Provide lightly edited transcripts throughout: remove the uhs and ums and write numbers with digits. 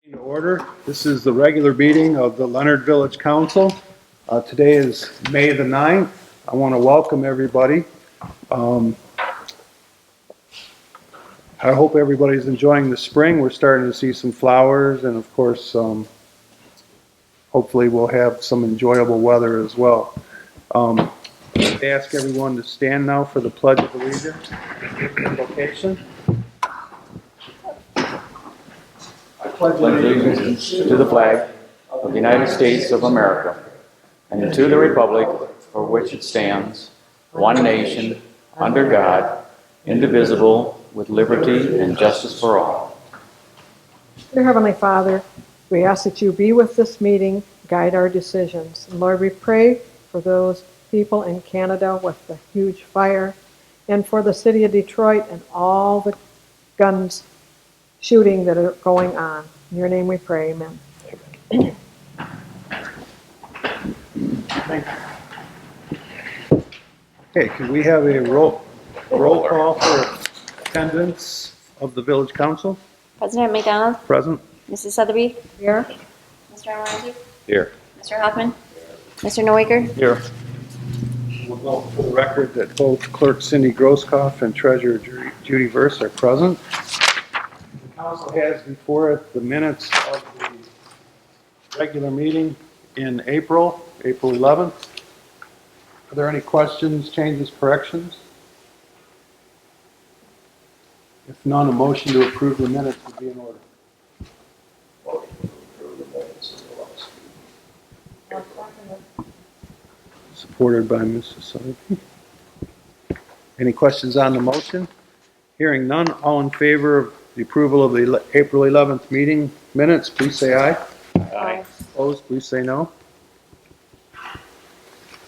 In order, this is the regular meeting of the Leonard Village Council. Today is May the 9th. I want to welcome everybody. I hope everybody's enjoying the spring. We're starting to see some flowers, and of course, hopefully we'll have some enjoyable weather as well. I ask everyone to stand now for the Pledge of Allegiance. Invocation. I pledge allegiance to the flag of the United States of America and to the republic for which it stands, one nation, under God, indivisible, with liberty and justice for all. Dear Heavenly Father, we ask that you be with this meeting, guide our decisions. And Lord, we pray for those people in Canada with the huge fire, and for the city of Detroit and all the guns shooting that are going on. In your name we pray, amen. Okay, can we have a roll call for attendance of the village council? President McDonald. Present. Mrs. Sotheby. Here. Mr. Almonte. Here. Mr. Hoffman. Mr. Neuiger. Here. We'll go for the record that both Clerk Cindy Grosskopf and Treasurer Judy Verse are present. The council has before it the minutes of the regular meeting in April 11th. Are there any questions, changes, corrections? If none, a motion to approve the minutes would be in order. Supported by Mrs. Sotheby. Any questions on the motion? Hearing none, all in favor of the approval of the April 11th meeting minutes, please say aye. Aye. Opposed, please say no.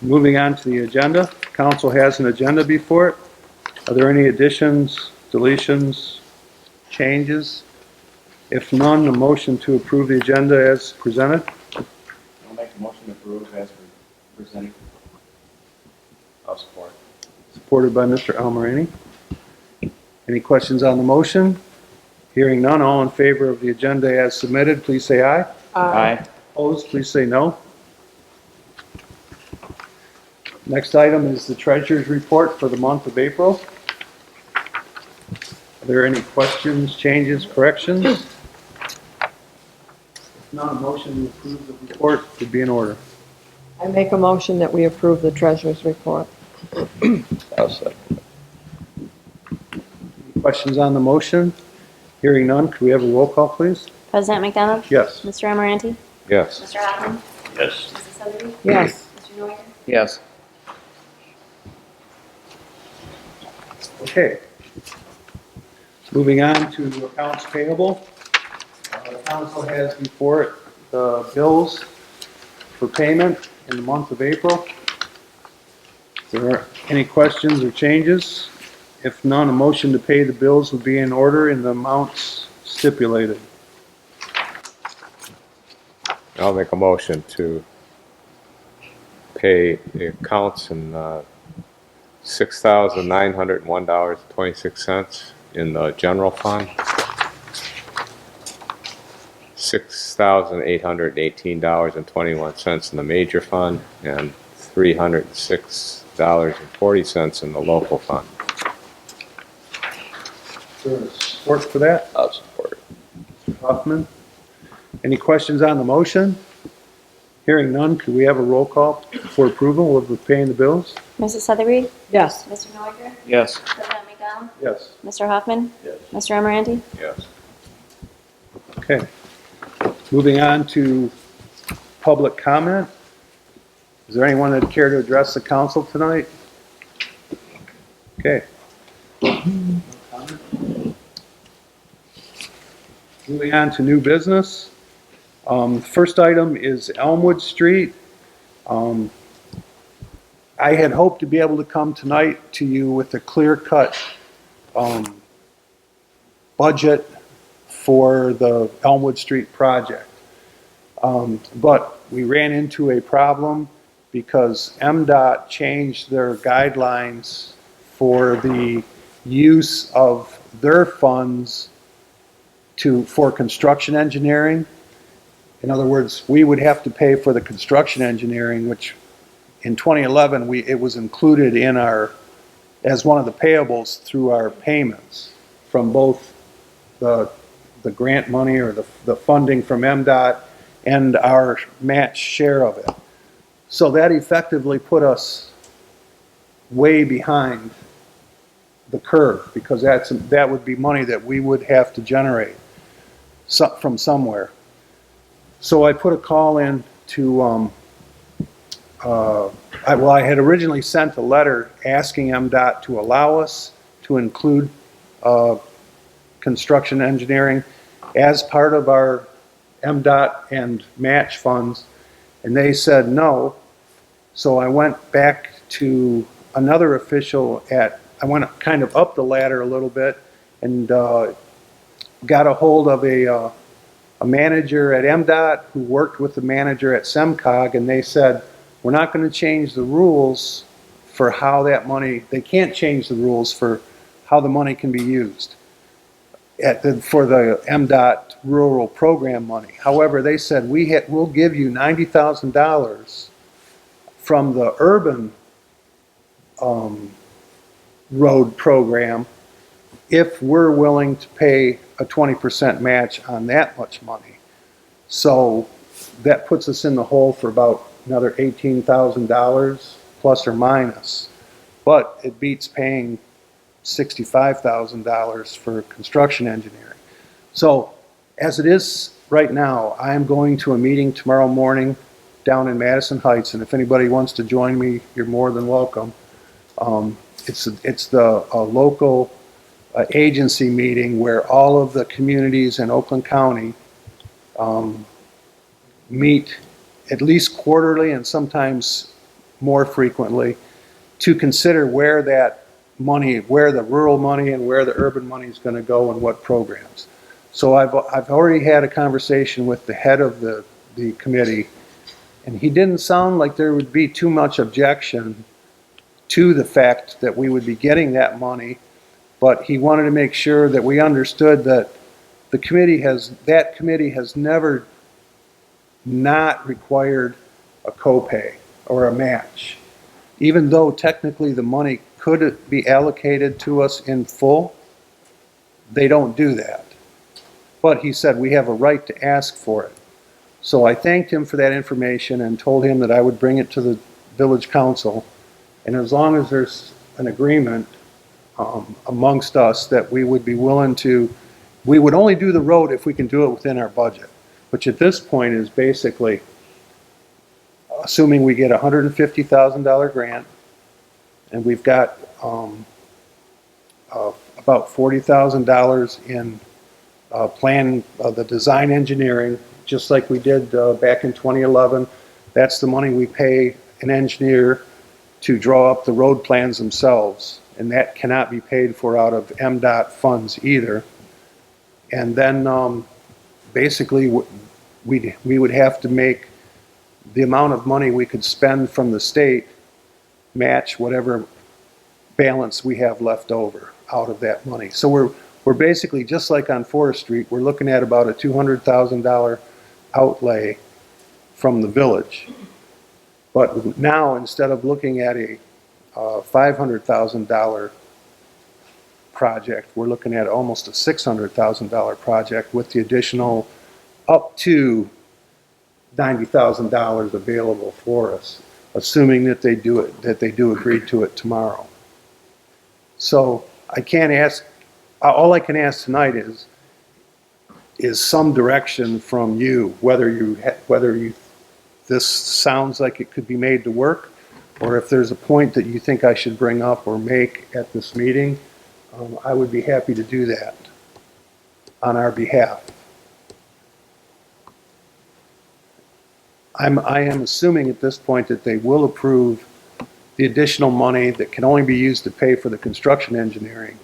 Moving on to the agenda. Council has an agenda before it. Are there any additions, deletions, changes? If none, a motion to approve the agenda as presented. I'll make a motion to approve as presented. I'll support. Supported by Mr. Almarini. Any questions on the motion? Hearing none, all in favor of the agenda as submitted, please say aye. Aye. Opposed, please say no. Next item is the treasurer's report for the month of April. Are there any questions, changes, corrections? If not, a motion to approve the report would be in order. I make a motion that we approve the treasurer's report. I'll second. Questions on the motion? Hearing none, could we have a roll call, please? President McDonald. Yes. Mr. Almonte. Yes. Mr. Hoffman. Yes. Mrs. Sotheby. Yes. Mr. Neuiger. Yes. Okay. Moving on to accounts payable. The council has before it the bills for payment in the month of April. If there are any questions or changes? If none, a motion to pay the bills would be in order in the amounts stipulated. I'll make a motion to pay the accounts in $6,901.26 in the general fund, $6,818.21 in the major fund, and $306.40 in the local fund. Is there support for that? I'll support it. Mr. Hoffman? Any questions on the motion? Hearing none, could we have a roll call for approval of the paying the bills? Mrs. Sotheby. Yes. Mr. Neuiger. Yes. President McDonald. Yes. Mr. Hoffman. Yes. Mr. Almonte. Yes. Okay. Moving on to public comment. Is there anyone that'd care to address the council tonight? Okay. Moving on to new business. First item is Elmwood Street. I had hoped to be able to come tonight to you with a clear-cut budget for the Elmwood Street project. But we ran into a problem because MDOT changed their guidelines for the use of their funds for construction engineering. In other words, we would have to pay for the construction engineering, which in 2011, it was included in as one of the payables through our payments from both the grant money or the funding from MDOT and our match share of it. So that effectively put us way behind the curve, because that would be money that we would have to generate from somewhere. So I put a call in to, I had originally sent a letter asking MDOT to allow us to include construction engineering as part of our MDOT and match funds, and they said no. So I went back to another official I went kind of up the ladder a little bit and got a hold of a manager at MDOT who worked with the manager at SEMCOG, and they said, we're not going to change the rules for how that money, they can't change the rules for how the money can be used for the MDOT rural program money. However, they said, we'll give you $90,000 from the urban road program if we're willing to pay a 20% match on that much money. So that puts us in the hole for about another $18,000 plus or minus, but it beats paying $65,000 for construction engineering. So as it is right now, I am going to a meeting tomorrow morning down in Madison Heights, and if anybody wants to join me, you're more than welcome. It's the local agency meeting where all of the communities in Oakland County meet at least quarterly and sometimes more frequently to consider where that money, where the rural money and where the urban money is going to go and what programs. So I've already had a conversation with the head of the committee, and he didn't sound like there would be too much objection to the fact that we would be getting that money, but he wanted to make sure that we understood that that committee has never not required a copay or a match, even though technically the money could be allocated to us in full. They don't do that. But he said we have a right to ask for it. So I thanked him for that information and told him that I would bring it to the village council. And as long as there's an agreement amongst us that we would be willing to, we would only do the road if we can do it within our budget, which at this point is basically assuming we get a $150,000 grant, and we've got about $40,000 in plan the design engineering, just like we did back in 2011. That's the money we pay an engineer to draw up the road plans themselves, and that cannot be paid for out of MDOT funds either. And then basically we would have to make the amount of money we could spend from the state match whatever balance we have left over out of that money. So we're basically, just like on Forest Street, we're looking at about a $200,000 outlay from the village. But now, instead of looking at a $500,000 project, we're looking at almost a $600,000 project with the additional up to $90,000 available for us, assuming that they do agree to it tomorrow. So I can't ask, all I can ask tonight is some direction from you, whether this sounds like it could be made to work, or if there's a point that you think I should bring up or make at this meeting. I would be happy to do that on our behalf. I am assuming at this point that they will approve the additional money that can only be used to pay for the construction engineering,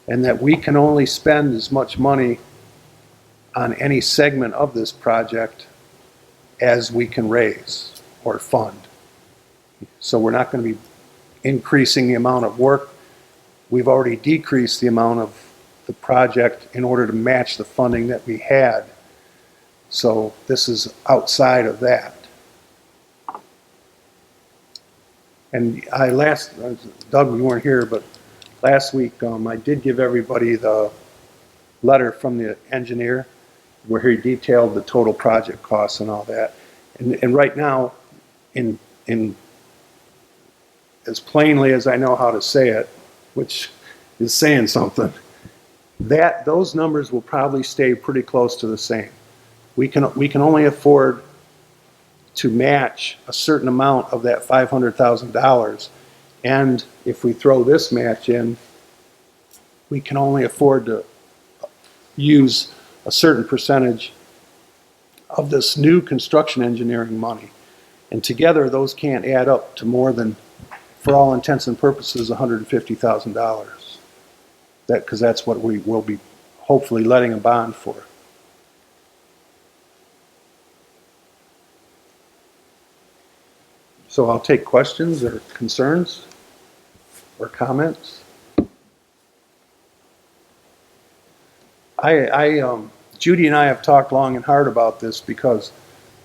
and that we can only spend as much money on any segment of this project as we can raise or fund. So we're not going to be increasing the amount of work. We've already decreased the amount of the project in order to match the funding that we had. So this is outside of that. And Doug, you weren't here, but last week I did give everybody the letter from the engineer where he detailed the total project costs and all that. And right now, in as plainly as I know how to say it, which is saying something, that those numbers will probably stay pretty close to the same. We can only afford to match a certain amount of that $500,000, and if we throw this match in, we can only afford to use a certain percentage of this new construction engineering money. And together, those can't add up to more than, for all intents and purposes, $150,000. Because that's what we will be hopefully letting a bond for. So I'll take questions or concerns or comments. Judy and I have talked long and hard about this because,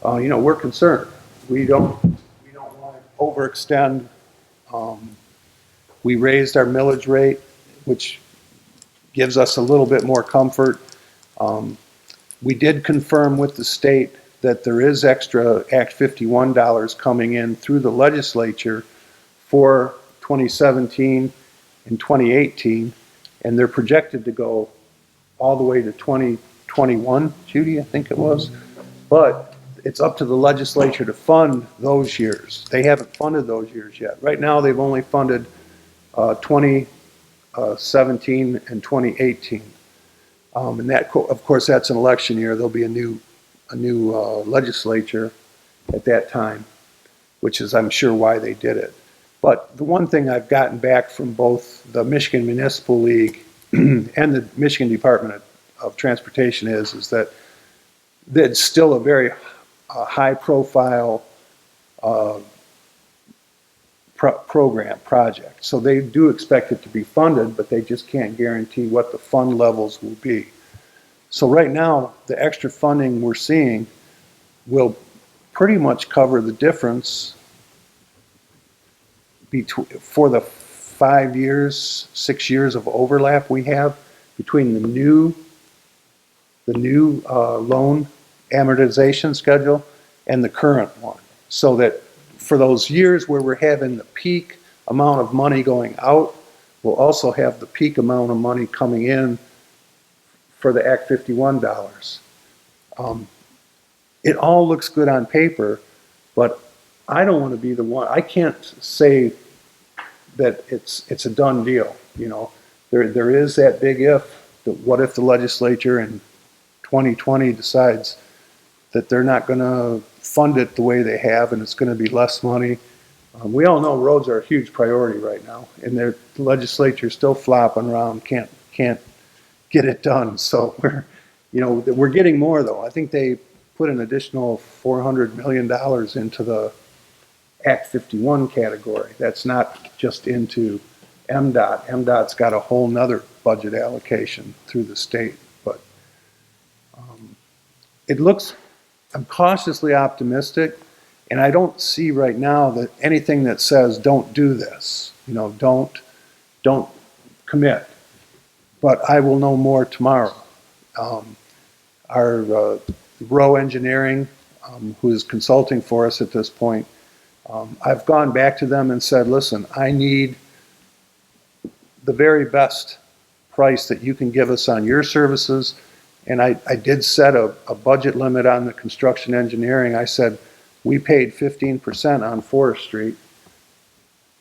we're concerned. We don't want to overextend. We raised our millage rate, which gives us a little bit more comfort. We did confirm with the state that there is extra Act 51 dollars coming in through the legislature for 2017 and 2018, and they're projected to go all the way to 2021, Judy, I think it was. But it's up to the legislature to fund those years. They haven't funded those years yet. Right now, they've only funded 2017 and 2018. And that, of course, that's an election year. There'll be a new legislature at that time, which is, I'm sure, why they did it. But the one thing I've gotten back from both the Michigan Municipal League and the Michigan Department of Transportation is that it's still a very high-profile project. So they do expect it to be funded, but they just can't guarantee what the fund levels will be. So right now, the extra funding we're seeing will pretty much cover the difference for the 5 years, 6 years of overlap we have between the new loan amortization schedule and the current one. So that for those years where we're having the peak amount of money going out, we'll also have the peak amount of money coming in for the Act 51 dollars. It all looks good on paper, but I don't want to be the one. I can't say that it's a done deal. There is that big if. What if the legislature in 2020 decides that they're not going to fund it the way they have, and it's going to be less money? We all know roads are a huge priority right now, and the legislature is still flopping around, can't get it done. So we're getting more though. I think they put an additional $400 million into the Act 51 category. That's not just into MDOT. MDOT's got a whole nother budget allocation through the state. But I'm cautiously optimistic, and I don't see right now that anything that says don't do this, don't commit. But I will know more tomorrow. Our Row Engineering, who is consulting for us at this point, I've gone back to them and said, listen, I need the very best price that you can give us on your services. And I did set a budget limit on the construction engineering. I said, we paid 15% on Forest Street,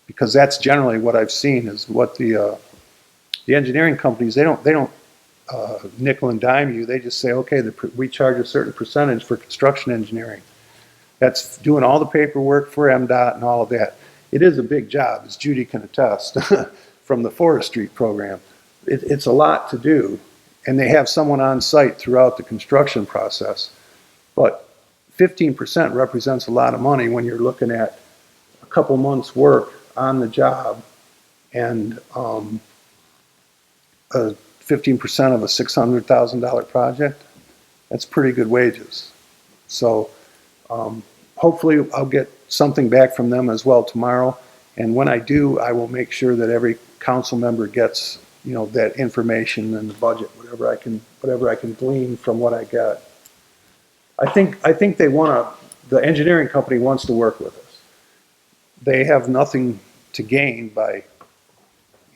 because that's generally what I've seen is what the engineering companies, they don't nickel and dime you. They just say, okay, we charge a certain percentage for construction engineering. That's doing all the paperwork for MDOT and all of that. It is a big job, as Judy can attest, from the Forest Street program. It's a lot to do, and they have someone on site throughout the construction process. But 15% represents a lot of money when you're looking at a couple months' work on the job and a 15% of a $600,000 project, that's pretty good wages. So hopefully I'll get something back from them as well tomorrow. And when I do, I will make sure that every council member gets, that information and the budget, whatever I can glean from what I got. I think the engineering company wants to work with us. They have nothing to gain by,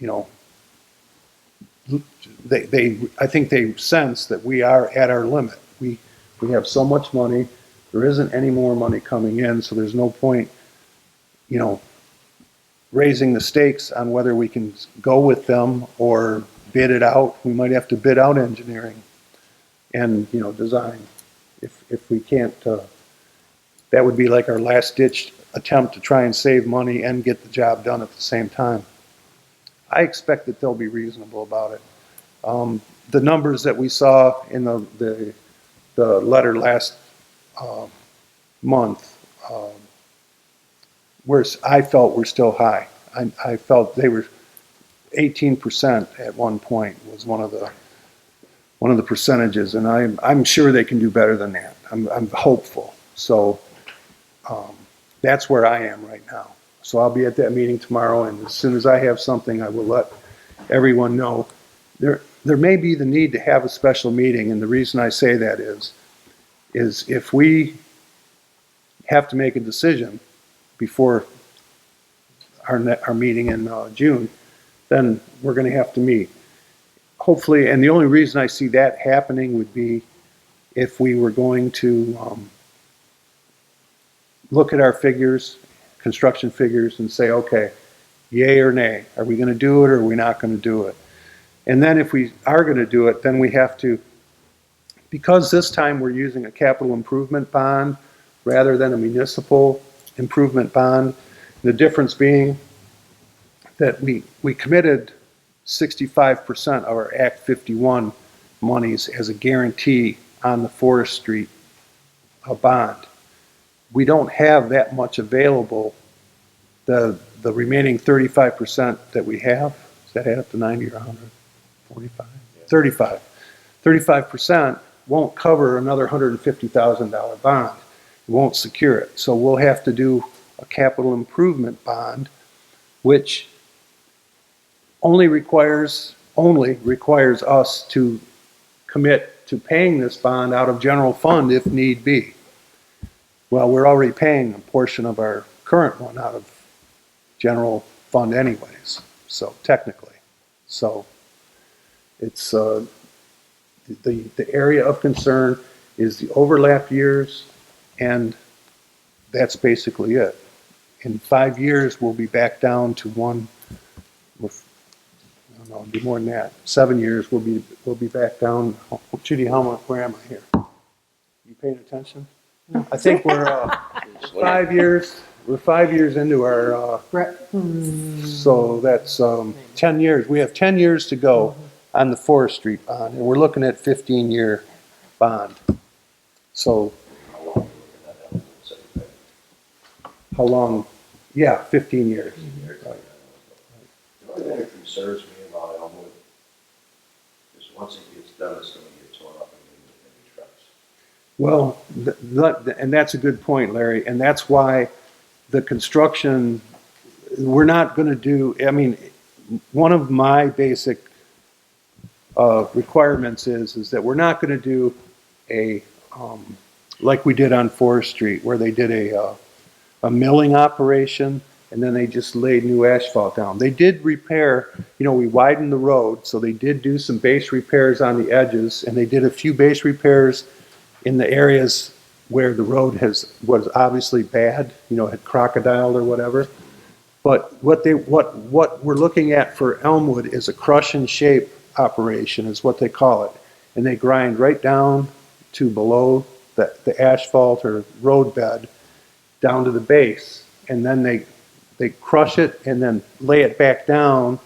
I think they sense that we are at our limit. We have so much money. There isn't any more money coming in, so there's no point, raising the stakes on whether we can go with them or bid it out. We might have to bid out engineering and, design. If we can't, that would be like our last ditch attempt to try and save money and get the job done at the same time. I expect that they'll be reasonable about it. The numbers that we saw in the letter last month, I felt were still high. I felt they were 18% at one point was one of the percentages, and I'm sure they can do better than that. I'm hopeful. So that's where I am right now. So I'll be at that meeting tomorrow, and as soon as I have something, I will let everyone know. There may be the need to have a special meeting, and the reason I say that is if we have to make a decision before our meeting in June, then we're going to have to meet. Hopefully, and the only reason I see that happening would be if we were going to look at our figures, construction figures, and say, okay, yay or nay, are we going to do it or are we not going to do it? And then if we are going to do it, then we have to, because this time we're using a capital improvement bond rather than a municipal improvement bond, the difference being that we committed 65% of our Act 51 monies as a guarantee on the Forest Street bond. We don't have that much available. The remaining 35% that we have, does that add up to 90 or 100? 45? 35. 35% won't cover another $150,000 bond. It won't secure it. So we'll have to do a capital improvement bond, which only requires us to commit to paying this bond out of general fund if need be. Well, we're already paying a portion of our current one out of general fund anyways, so technically. So it's the area of concern is the overlap years, and that's basically it. In 5 years, we'll be back down to one. I don't know, it'll be more than that. 7 years, we'll be back down. Oh, Judy, where am I here? You paying attention? I think we're 5 years. We're 5 years into our. So that's 10 years. We have 10 years to go on the Forest Street bond, and we're looking at 15-year bond. So. How long? Yeah, 15 years. Right. The only thing that concerns me about Elmwood is once it gets done, it's going to get torn up and get trucks. Well, and that's a good point, Larry, and that's why the construction, we're not going to do, I mean, one of my basic requirements is that we're not going to do a, like we did on Forest Street, where they did a milling operation, and then they just laid new asphalt down. They did repair, we widened the road, so they did do some base repairs on the edges, and they did a few base repairs in the areas where the road was obviously bad, had crocodiled or whatever. But what we're looking at for Elmwood is a crush and shape operation, is what they call it. And they grind right down to below the asphalt or road bed, down to the base, and then they crush it and then lay it back down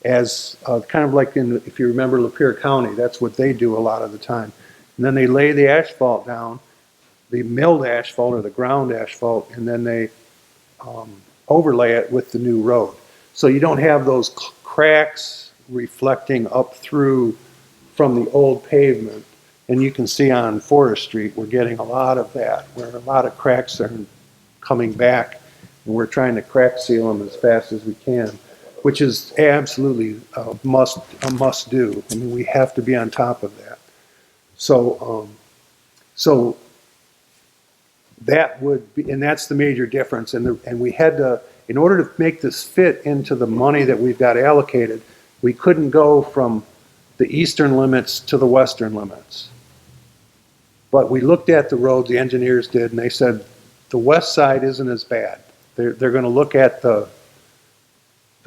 as kind of like if you remember Lapeer County, that's what they do a lot of the time. And then they lay the asphalt down, the milled asphalt or the ground asphalt, and then they overlay it with the new road. So you don't have those cracks reflecting up through from the old pavement. And you can see on Forest Street, we're getting a lot of that, where a lot of cracks are coming back, and we're trying to crack seal them as fast as we can, which is absolutely a must do. I mean, we have to be on top of that. So that would be, and that's the major difference. And we had to, in order to make this fit into the money that we've got allocated, we couldn't go from the eastern limits to the western limits. But we looked at the road, the engineers did, and they said the west side isn't as bad. They're going to look at the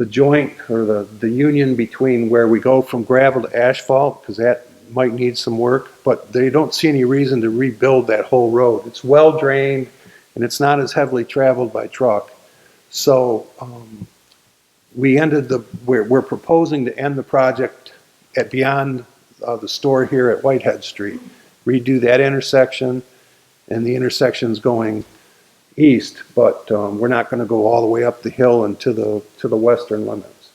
joint or the union between where we go from gravel to asphalt, because that might need some work, but they don't see any reason to rebuild that whole road. It's well drained and it's not as heavily traveled by truck. So we're proposing to end the project at beyond the store here at Whitehead Street, redo that intersection, and the intersection's going east, but we're not going to go all the way up the hill and to the western limits.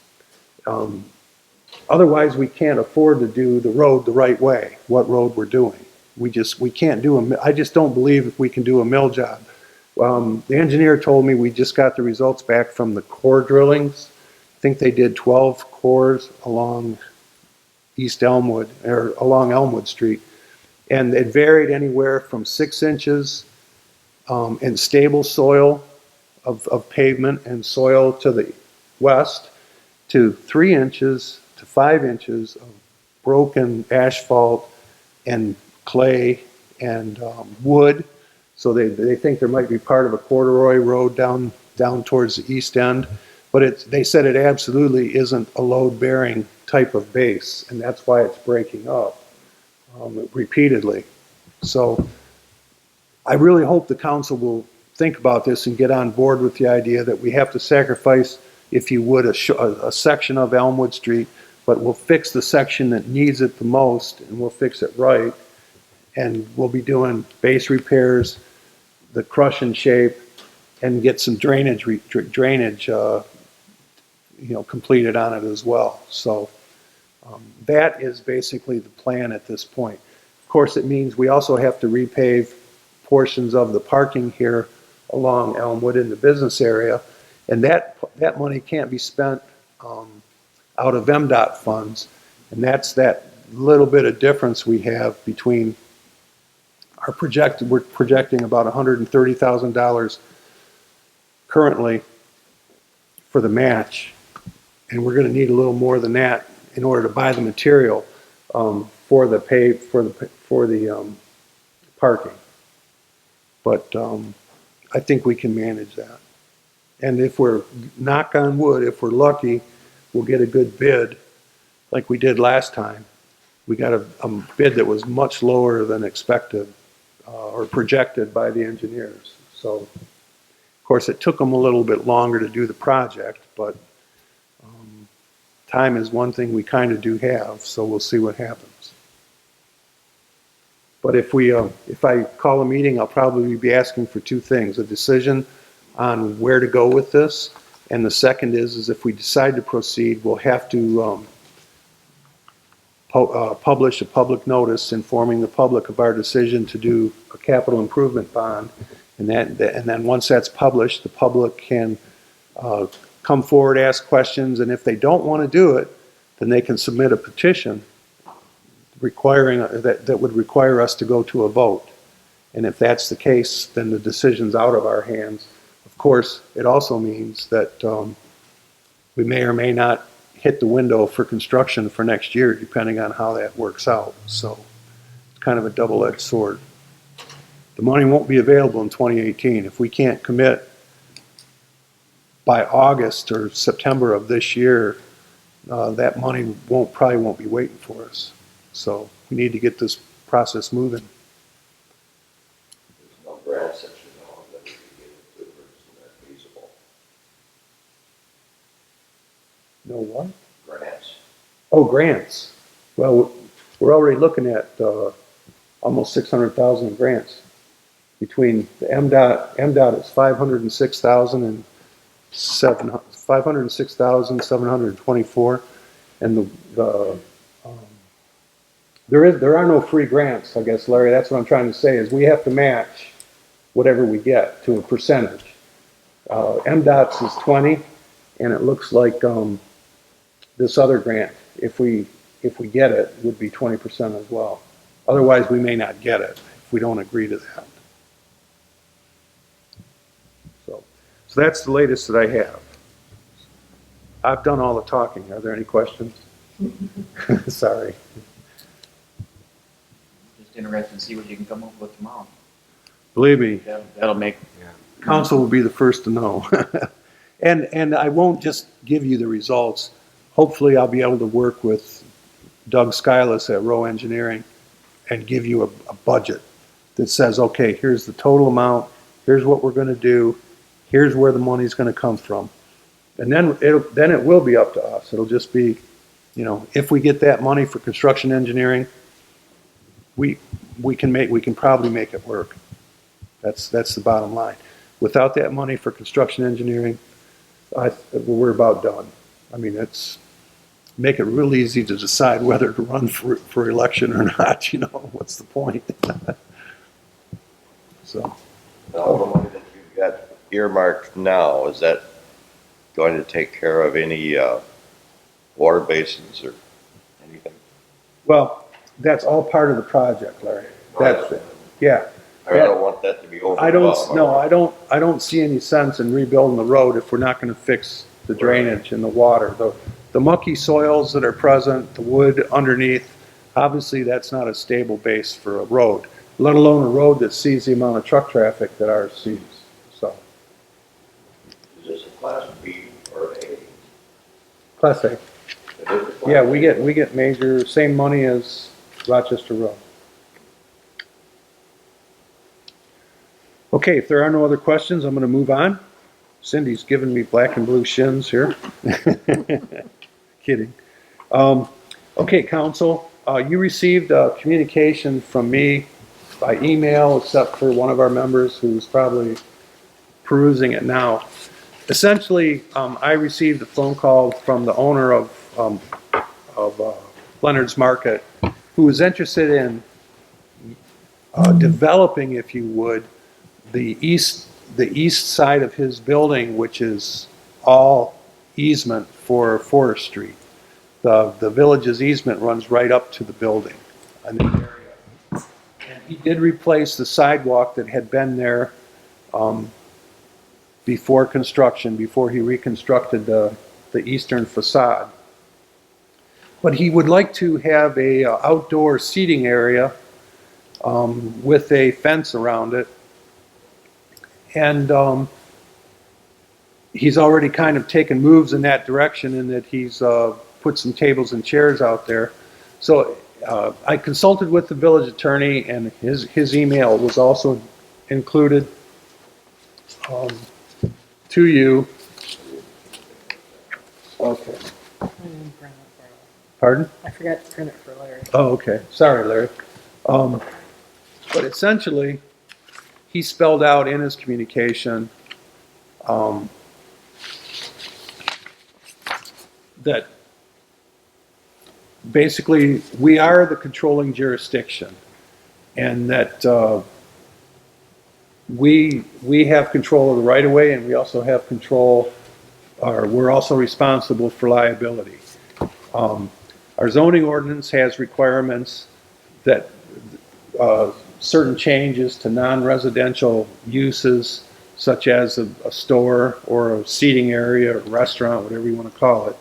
Otherwise, we can't afford to do the road the right way, what road we're doing. We can't do I just don't believe if we can do a mill job. The engineer told me we just got the results back from the core drillings. I think they did 12 cores along East Elmwood, or along Elmwood Street. And it varied anywhere from 6 inches in stable soil of pavement and soil to the west, to 3 inches to 5 inches of broken asphalt and clay and wood. So they think there might be part of a corduroy road down towards the east end. But they said it absolutely isn't a load-bearing type of base, and that's why it's breaking up repeatedly. So I really hope the council will think about this and get on board with the idea that we have to sacrifice, if you would, a section of Elmwood Street, but we'll fix the section that needs it the most, and we'll fix it right. And we'll be doing base repairs, the crush and shape, and get some drainage completed on it as well. So that is basically the plan at this point. Of course, it means we also have to repave portions of the parking here along Elmwood in the business area, and that money can't be spent out of MDOT funds, and that's that little bit of difference we have between we're projecting about $130,000 currently for the match, and we're going to need a little more than that in order to buy the material for the parking. But I think we can manage that. And if we're, knock on wood, if we're lucky, we'll get a good bid like we did last time. We got a bid that was much lower than expected or projected by the engineers. So, of course, it took them a little bit longer to do the project, but time is one thing we kind of do have, so we'll see what happens. But if I call a meeting, I'll probably be asking for two things: a decision on where to go with this, and the second is if we decide to proceed, we'll have to publish a public notice informing the public of our decision to do a capital improvement bond, and then once that's published, the public can come forward, ask questions, and if they don't want to do it, then they can submit a petition requiring that would require us to go to a vote. And if that's the case, then the decision's out of our hands. Of course, it also means that we may or may not hit the window for construction for next year, depending on how that works out. So it's kind of a double-edged sword. The money won't be available in 2018. If we can't commit by August or September of this year, that money probably won't be waiting for us. So we need to get this process moving. There's no grant section now that we can get into, or isn't that feasible? No what? Grants. Oh, grants. Well, we're already looking at almost 600,000 in grants. Between the MDOT is 506,724, and the There are no free grants, I guess, Larry, that's what I'm trying to say, is we have to match whatever we get to a percentage. MDOT's is 20, and it looks like, this other grant, if we get it, would be 20% as well. Otherwise, we may not get it if we don't agree to that. So that's the latest that I have. I've done all the talking. Are there any questions? Sorry. Just interested to see what you can come up with tomorrow. Believe me, That'll make, council will be the first to know. And I won't just give you the results. Hopefully, I'll be able to work with Doug Skyless at Rowe Engineering and give you a budget that says, okay, here's the total amount, here's what we're going to do, here's where the money's going to come from. And then it will be up to us. It'll just be, if we get that money for construction engineering, we can probably make it work. That's the bottom line. Without that money for construction engineering, we're about done. I mean, make it real easy to decide whether to run for election or not. What's the point? So. All the money that you've got earmarked now, is that going to take care of any water basins or anything? Well, that's all part of the project, Larry. That's it. Yeah. I don't want that to be over. I don't see any sense in rebuilding the road if we're not going to fix the drainage and the water. The mucky soils that are present, the wood underneath, obviously that's not a stable base for a road, let alone a road that sees the amount of truck traffic that ours sees. So. Is this a class B or A? Class A. It is a class Yeah, A. we get major, same money as Rochester Road. Okay, if there are no other questions, I'm going to move on. Cindy's giving me black and blue shins here. Kidding. Okay, council, you received a communication from me by email, except for one of our members who's probably perusing it now. Essentially, I received a phone call from the owner of Leonard's Market, who is interested in developing, if you would, the east side of his building, which is all easement for Forest Street. The village's easement runs right up to the building in the area. And he did replace the sidewalk that had been there before construction, before he reconstructed the eastern facade. But he would like to have a outdoor seating area with a fence around it. And he's already kind of taken moves in that direction, in that he's put some tables and chairs out there. So I consulted with the village attorney, and his email was also included to you. Okay. Pardon? I forgot to print it for Larry. Oh, okay. Sorry, Larry. But essentially, he spelled out in his communication that basically we are the controlling jurisdiction, and that we have control of the right-of-way, and we also have control, or we're also responsible for liability. Our zoning ordinance has requirements that certain changes to non-residential uses, such as a store or a seating area or restaurant, whatever you want to call it,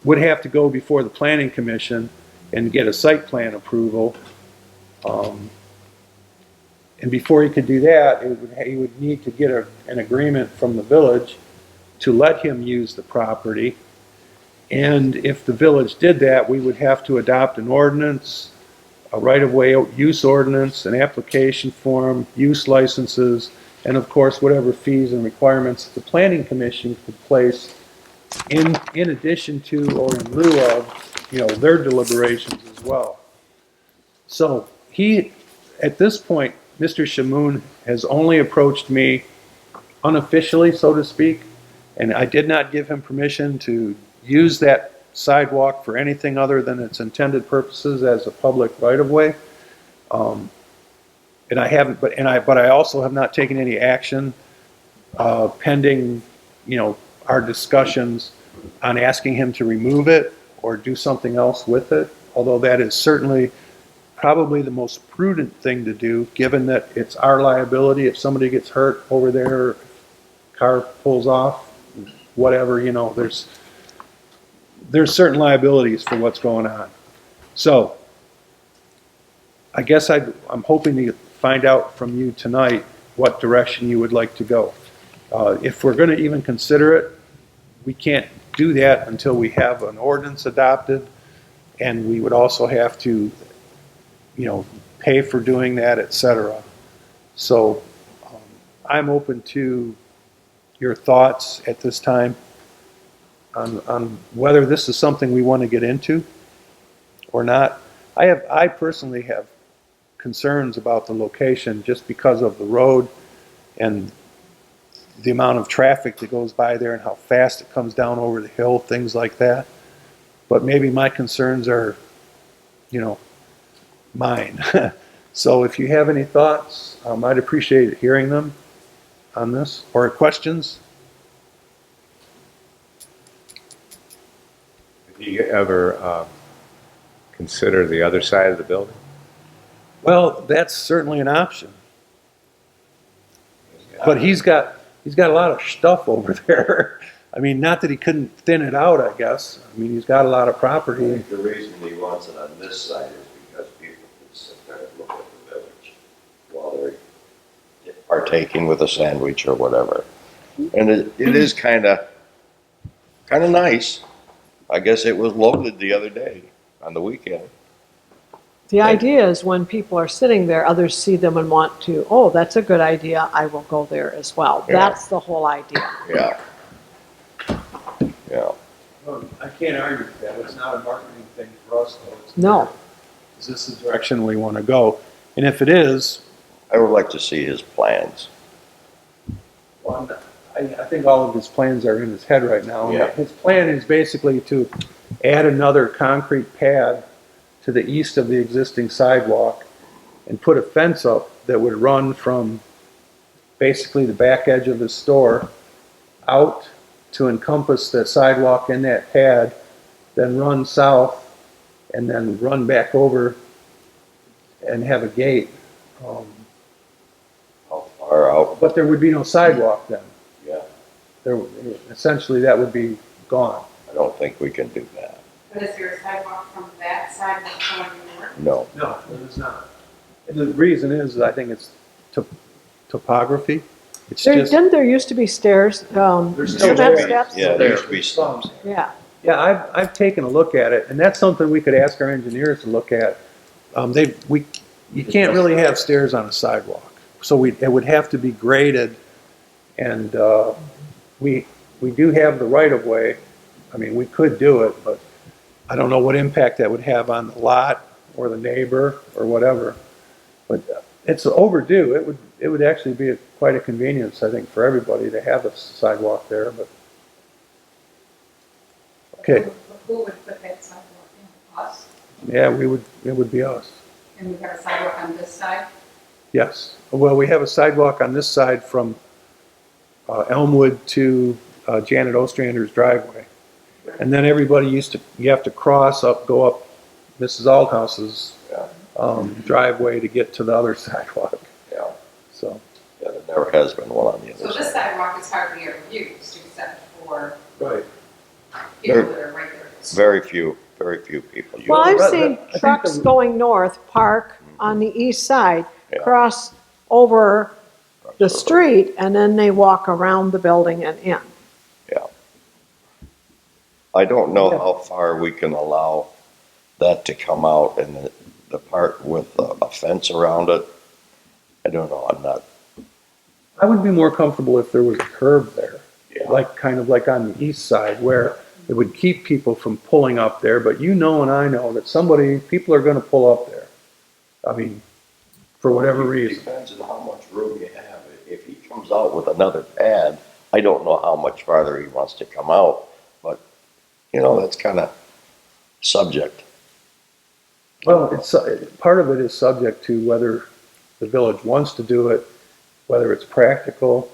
would have to go before the planning commission and get a site plan approval. And before he could do that, he would need to get an agreement from the village to let him use the property. And if the village did that, we would have to adopt an ordinance, a right-of-way use ordinance, an application form, use licenses, and of course, whatever fees and requirements the planning commission could place in addition to or in lieu of, their deliberations as well. So at this point, Mr. Shamoon has only approached me unofficially, so to speak, and I did not give him permission to use that sidewalk for anything other than its intended purposes as a public right-of-way. And I haven't, but I also have not taken any action pending, our discussions on asking him to remove it or do something else with it, although that is certainly probably the most prudent thing to do, given that it's our liability if somebody gets hurt over there, car pulls off, whatever, there's certain liabilities for what's going on. So I guess I'm hoping to find out from you tonight what direction you would like to go. If we're going to even consider it, we can't do that until we have an ordinance adopted, and we would also have to, pay for doing that, et cetera. So I'm open to your thoughts at this time on whether this is something we want to get into or not. I personally have concerns about the location just because of the road and the amount of traffic that goes by there and how fast it comes down over the hill, things like that. But maybe my concerns are, mine. So if you have any thoughts, I'd appreciate hearing them on this, or questions. Have you ever consider the other side of the building? Well, that's certainly an option. But he's got a lot of stuff over there. I mean, not that he couldn't thin it out, I guess. I mean, he's got a lot of I property. think the reason he wants it on this side is because people can sit there and look at the village while they're partaking with a sandwich or whatever. And it is kind of nice. I guess it was loaded the other day on the weekend. The idea is when people are sitting there, others see them and want to, oh, that's a good idea, I will go there as well. Yeah. That's the whole idea. Yeah. Yeah. Well, I can't argue with that. It's not a marketing thing for us, though. No. Is this the direction we want to go? And if it is, I would like to see his plans. well, I think all of his plans are in his head right now. Yeah. His plan is basically to add another concrete pad to the east of the existing sidewalk and put a fence up that would run from basically the back edge of his store out to encompass the sidewalk in that pad, then run south and then run back over and have a gate. How far out? But there would be no sidewalk then. Yeah. Essentially, that would be gone. I don't think we can do that. But is there a sidewalk from that side that's going north? No. No, there is not. And the reason is, I think it's topography. It's just, Didn't there used to be stairs, There's still cement there. steps? Yeah, there used to be some. Yeah. yeah, I've taken a look at it, and that's something we could ask our engineers to look at. You can't really have stairs on a sidewalk, so it would have to be graded, and we do have the right of way. I mean, we could do it, but I don't know what impact that would have on the lot or the neighbor or whatever. But it's overdue. It would actually be quite a convenience, I think, for everybody to have a sidewalk there. But okay, Who would put that sidewalk in? Us? yeah, it would be us. And we have a sidewalk on this side? Yes. Well, we have a sidewalk on this side from Elmwood to Janet Ostrander's driveway. And then you have to go up Mrs. Aldhouse's driveway to get to the other sidewalk. Yeah. So, Yeah, there never has been one on the So other this side. sidewalk is hardly ever used except for right. people that are right there. Very few people use Well, it. I've seen I think trucks the- going north, park on the east side, Yeah. cross over the street, and then they walk around the building and in. Yeah. I don't know how far we can allow that to come out and the part with a fence around it. I don't know, I'm not, I would be more comfortable if there was a curb there, yeah. kind of like on the east side, where it would keep people from pulling up there. But and I know that people are going to pull up there. I mean, for whatever reason. Depends on how much room you have. If he comes out with another pad, I don't know how much farther he wants to come out, but, that's kind of subject. Well, it's, part of it is subject to whether the village wants to do it, whether it's practical,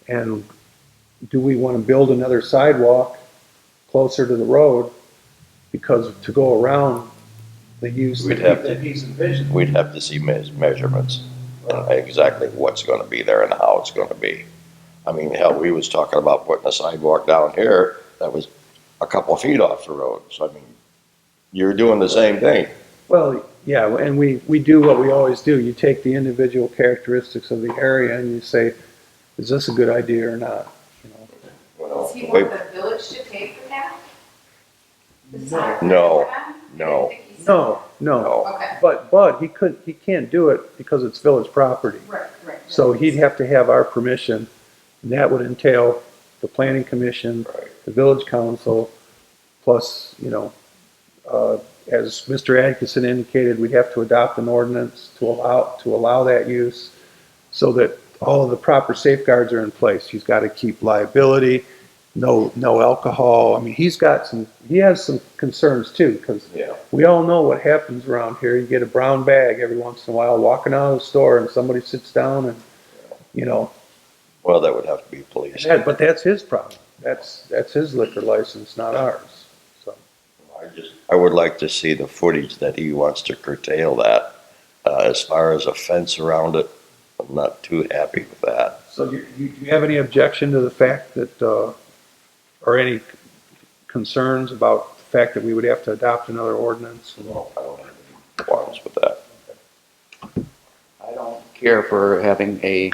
and do we want to build another sidewalk closer to the road? Because to go around the use We'd have to- that he's envisioning. We'd have to see measurements, exactly what's gonna be there and how it's gonna be. I mean, hell, we was talking about putting a sidewalk down here that was a couple of feet off the road. So I mean, you're doing the same thing. Well, yeah, and we do what we always do. You take the individual characteristics of the area and you say, is this a good idea or not? You know? Well, Does he wait, want the village to pay for that? The sidewalk? No, I no. didn't think he said- No. no. Okay, But he can't do it because it's village property. right. So he'd have to have our permission, and that would entail the planning commission, Right. the village council, plus, you know, as Mr. Atkinson indicated, we'd have to adopt an ordinance to allow that use so that all of the proper safeguards are in place. He's got to keep liability, no alcohol. I mean, he has some concerns too, because Yeah. we all know what happens around here. You get a brown bag every once in a while walking out of the store and somebody sits down and, you know, Well, that would have to be police. but that's his problem. That's his liquor license, not ours. So, I would like to see the footage that he wants to curtail that. As far as a fence around it, I'm not too happy with that. so do you have any objection to the fact that, or any concerns about the fact that we would have to adopt another ordinance? No, I don't have any problems with that. I don't care for having a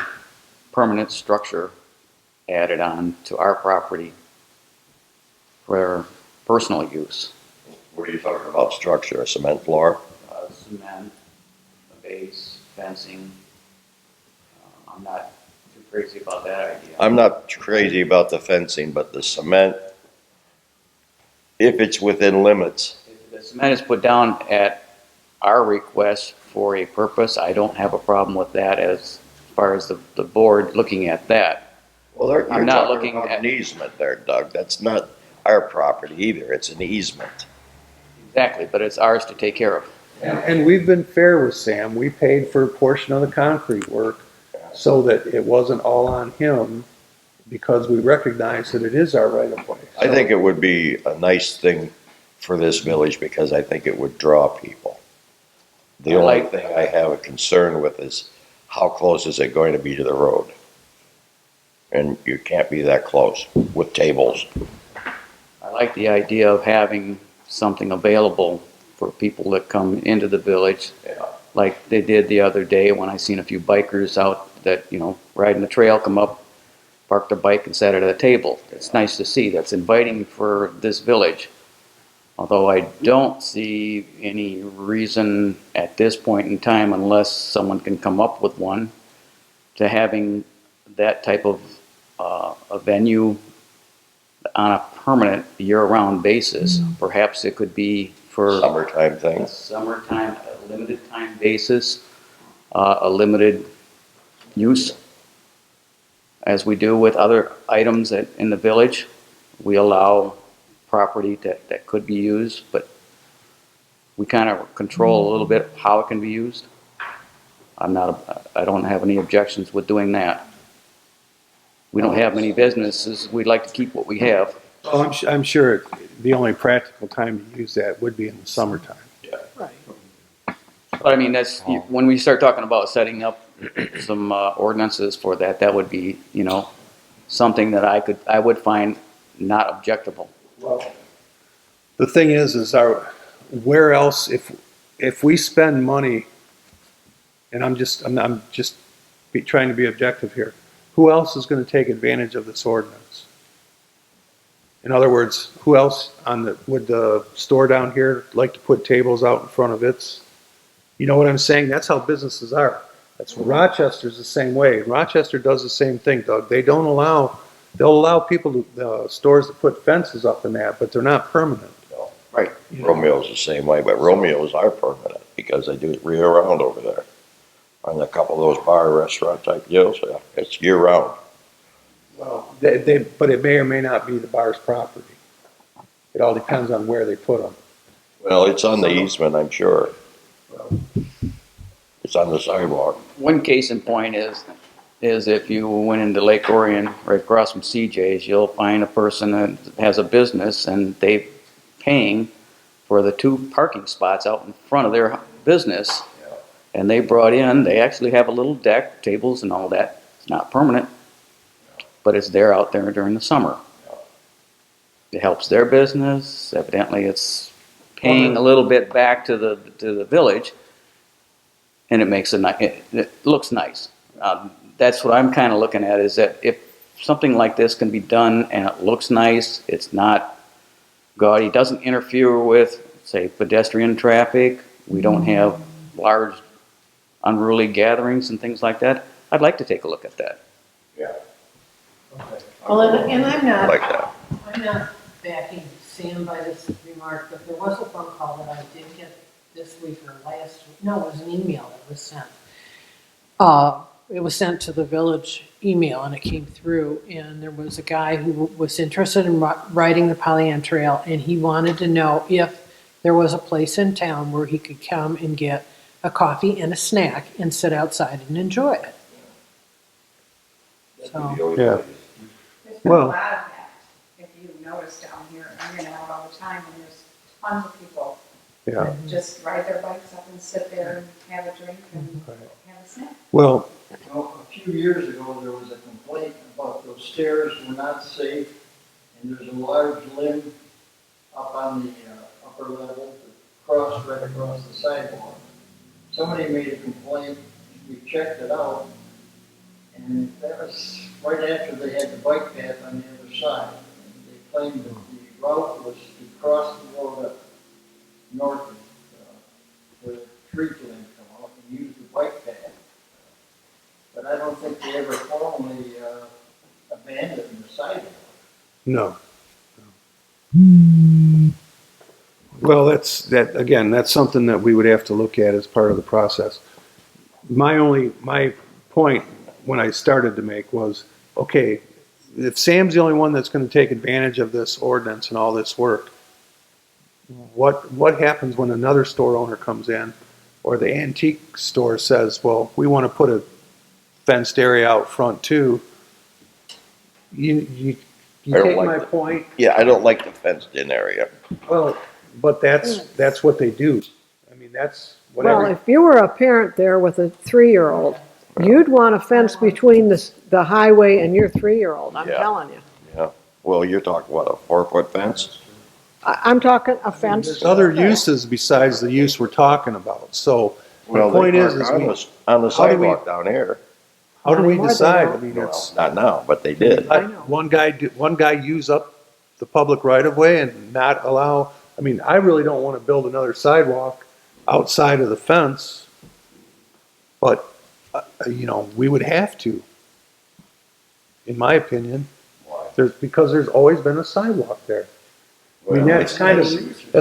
permanent structure added on to our property for personal use. What are you talking about, structure, a cement floor? Cement, a base, fencing. I'm not too crazy about that idea. I'm not crazy about the fencing, but the cement, if it's within limits. If the cement is put down at our request for a purpose, I don't have a problem with that as far as the board looking at that. Well, I'm you're not talking looking about at- an easement there, Doug. That's not our property either. It's an easement. Exactly, but it's ours to take care of. And we've been fair with Sam. We paid for a portion of the concrete work so that it wasn't all on him because we recognize that it is our right of way. I think it would be a nice thing for this village because I think it would draw people. The I only like- thing I have a concern with is how close is it going to be to the road? And you can't be that close with tables. I like the idea of having something available for people that come into the village, Yeah. like they did the other day when I seen a few bikers out that, you know, riding the trail, come up, park their bike and sat at a table. It's nice to see. That's inviting for this village. Although I don't see any reason at this point in time, unless someone can come up with one, to having that type of a venue on a permanent year-round basis. Perhaps it could be for Summertime a thing. summertime, a limited time basis, a limited use, as we do with other items in the village. We allow property that could be used, but we kind of control a little bit how it can be used. I don't have any objections with doing that. We don't have many businesses. We'd like to keep what we have. Oh, I'm sure the only practical time to use that would be in the summertime. But I mean, when we start talking about setting up some ordinances for that, that would be, you know, something that I would find not objectable. The thing is where else, if we spend money, and I'm just trying to be objective here, who else is going to take advantage of this ordinance? In other words, who else would the store down here like to put tables out in front of its? You know what I'm saying? That's how businesses are. Rochester's the same way. Rochester does the same thing, Doug. They'll allow people stores to put fences up in that, but they're not permanent. Right. You know? Romeo's the same way, but Romeo's are permanent because they do it year round over there. On a couple of those bar restaurant type deals, yeah, it's year round. Well, but it may or may not be the bar's property. It all depends on where they put them. Well, it's on the easement, I'm sure. It's on the sidewalk. One case in point is if you went into Lake Orion, right across from CJ's, you'll find a person that has a business and they paying for the 2 parking spots out in front of their business. And they actually have a little deck, tables and all that. It's not permanent, but it's there out there during the summer. It helps their business. Evidently, it's paying a little bit back to the village, and it makes it looks nice. That's what I'm kind of looking at, is that if something like this can be done and it looks nice, it's not gaudy, doesn't interfere with, say, pedestrian traffic. We don't have large unruly gatherings and things like that. I'd like to take a look at that. Yeah. Well, and I'm I not, like that. I'm not backing Sam by this remark, but there was a phone call that I did get this week or last week. No, it was an email that was sent. It was sent to the village email and it came through, and there was a guy who was interested in riding the Pollyant Trail, and he wanted to know if there was a place in town where he could come and get a coffee and a snack and sit outside and enjoy it. So, Yeah. There's been a Well- lot of that, if you notice down here, I'm in and out all the time, and there's tons of people Yeah. that just ride their bikes up and sit there and have a drink and have a snack. Well, Well, a few years ago, there was a complaint about those stairs were not safe, and there's a large limb up on the upper level, right across the sidewalk. Somebody made a complaint, we checked it out, and that was right after they had the bike path on the other side. And they claimed that the route was to cross the road up north of where the tree can come out and use the bike path. But I don't think they ever formally abandoned the sidewalk. no. Well, that's something that we would have to look at as part of the process. My point when I started to make was, okay, if Sam's the only one that's gonna take advantage of this ordinance and all this work, what happens when another store owner comes in, or the antique store says, well, we wanna put a fenced area out front too? You I don't take like my that. point? Yeah, I don't like the fenced-in area. Well, but that's what they do. I mean, that's Well, whatever. if you were a parent there with a 3-year-old, you'd want a fence between the highway and your 3-year-old, I'm Yeah. telling you. Yeah. Well, you're talking, what, a 4-foot fence? I'm talking a fence. There's other uses besides the use we're talking about. So Well, the point they is, park on the how do we, sidewalk down here. how do we Anymore, they decide? I don't. mean, Well, it's, not now, but they did. I know. one guy use up the public right of way and not allow, I mean, I really don't want to build another sidewalk outside of the fence, but, we would have to, in my opinion. Because there's always been a sidewalk there. I mean, that's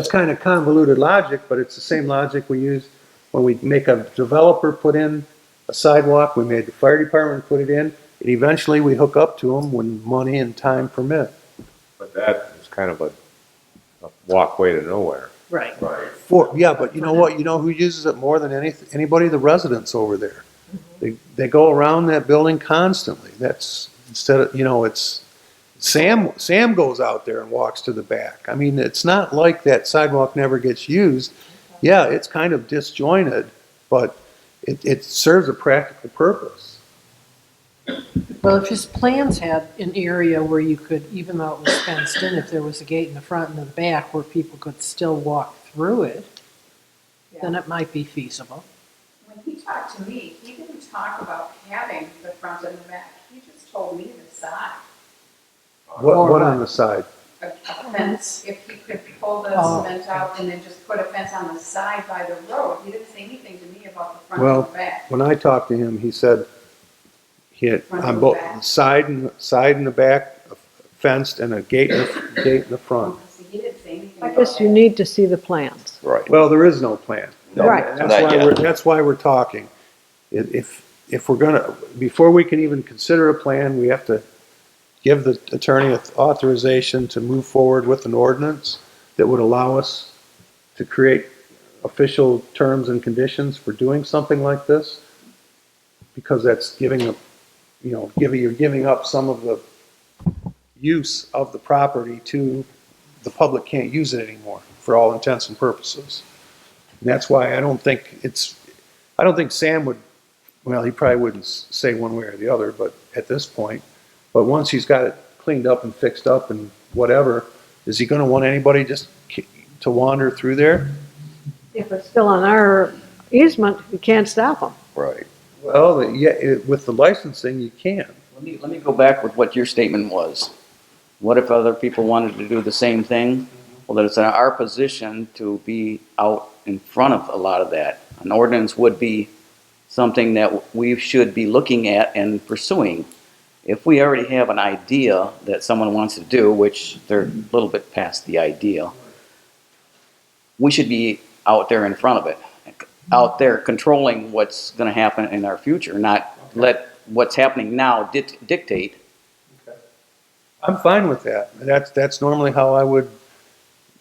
kind of convoluted logic, but it's the same logic we use when we make a developer put in a sidewalk, we made the fire department put it in, and eventually we hook up to them when money and time permit. But that is kind of a walkway to nowhere. right. Right. Yeah, but you know what, you know who uses it more than anybody? The residents over there. They go around that building constantly. That's, instead of, it's, Sam goes out there and walks to the back. I mean, it's not like that sidewalk never gets used. Yeah, it's kind of disjointed, but it serves a practical purpose. Well, if his plans had an area where you could, even though it was fenced in, if there was a gate in the front and the back where people could still walk through it, then it might be feasible. When he talked to me, he didn't talk about having the front and the back, he just told me the side. What Or on the side? A fence, if he could pull the Oh. cement out and then just put a fence on the side by the road. He didn't say anything to me about the front Well, and the back. when I talked to him, he said he had Front on and both back. side and the back fenced and a gate in the front. See, he didn't say anything I about guess you that. need to see the plans. Right. Well, there is no plan. No, Right. That's why we're talking. If we're gonna, before we can even consider a plan, we have to give the attorney authorization to move forward with an ordinance that would allow us to create official terms and conditions for doing something like this, because that's giving up, you're giving up some of the use of the property to the public can't use it anymore for all intents and purposes. And that's why I don't think Sam would, well, he probably wouldn't say one way or the other, but at this point, but once he's got it cleaned up and fixed up and whatever, is he gonna want anybody just to wander through there? If it's still on our easement, you can't stop them. Right. Well, yeah, with the licensing, you can. Let me go back with what your statement was. What if other people wanted to do the same thing? Well, then it's in our position to be out in front of a lot of that. An ordinance would be something that we should be looking at and pursuing. If we already have an idea that someone wants to do, which they're a little bit past the idea, we should be out there in front of it, out there controlling what's going to happen in our future, not let what's happening now dictate. I'm fine with that. That's normally how I would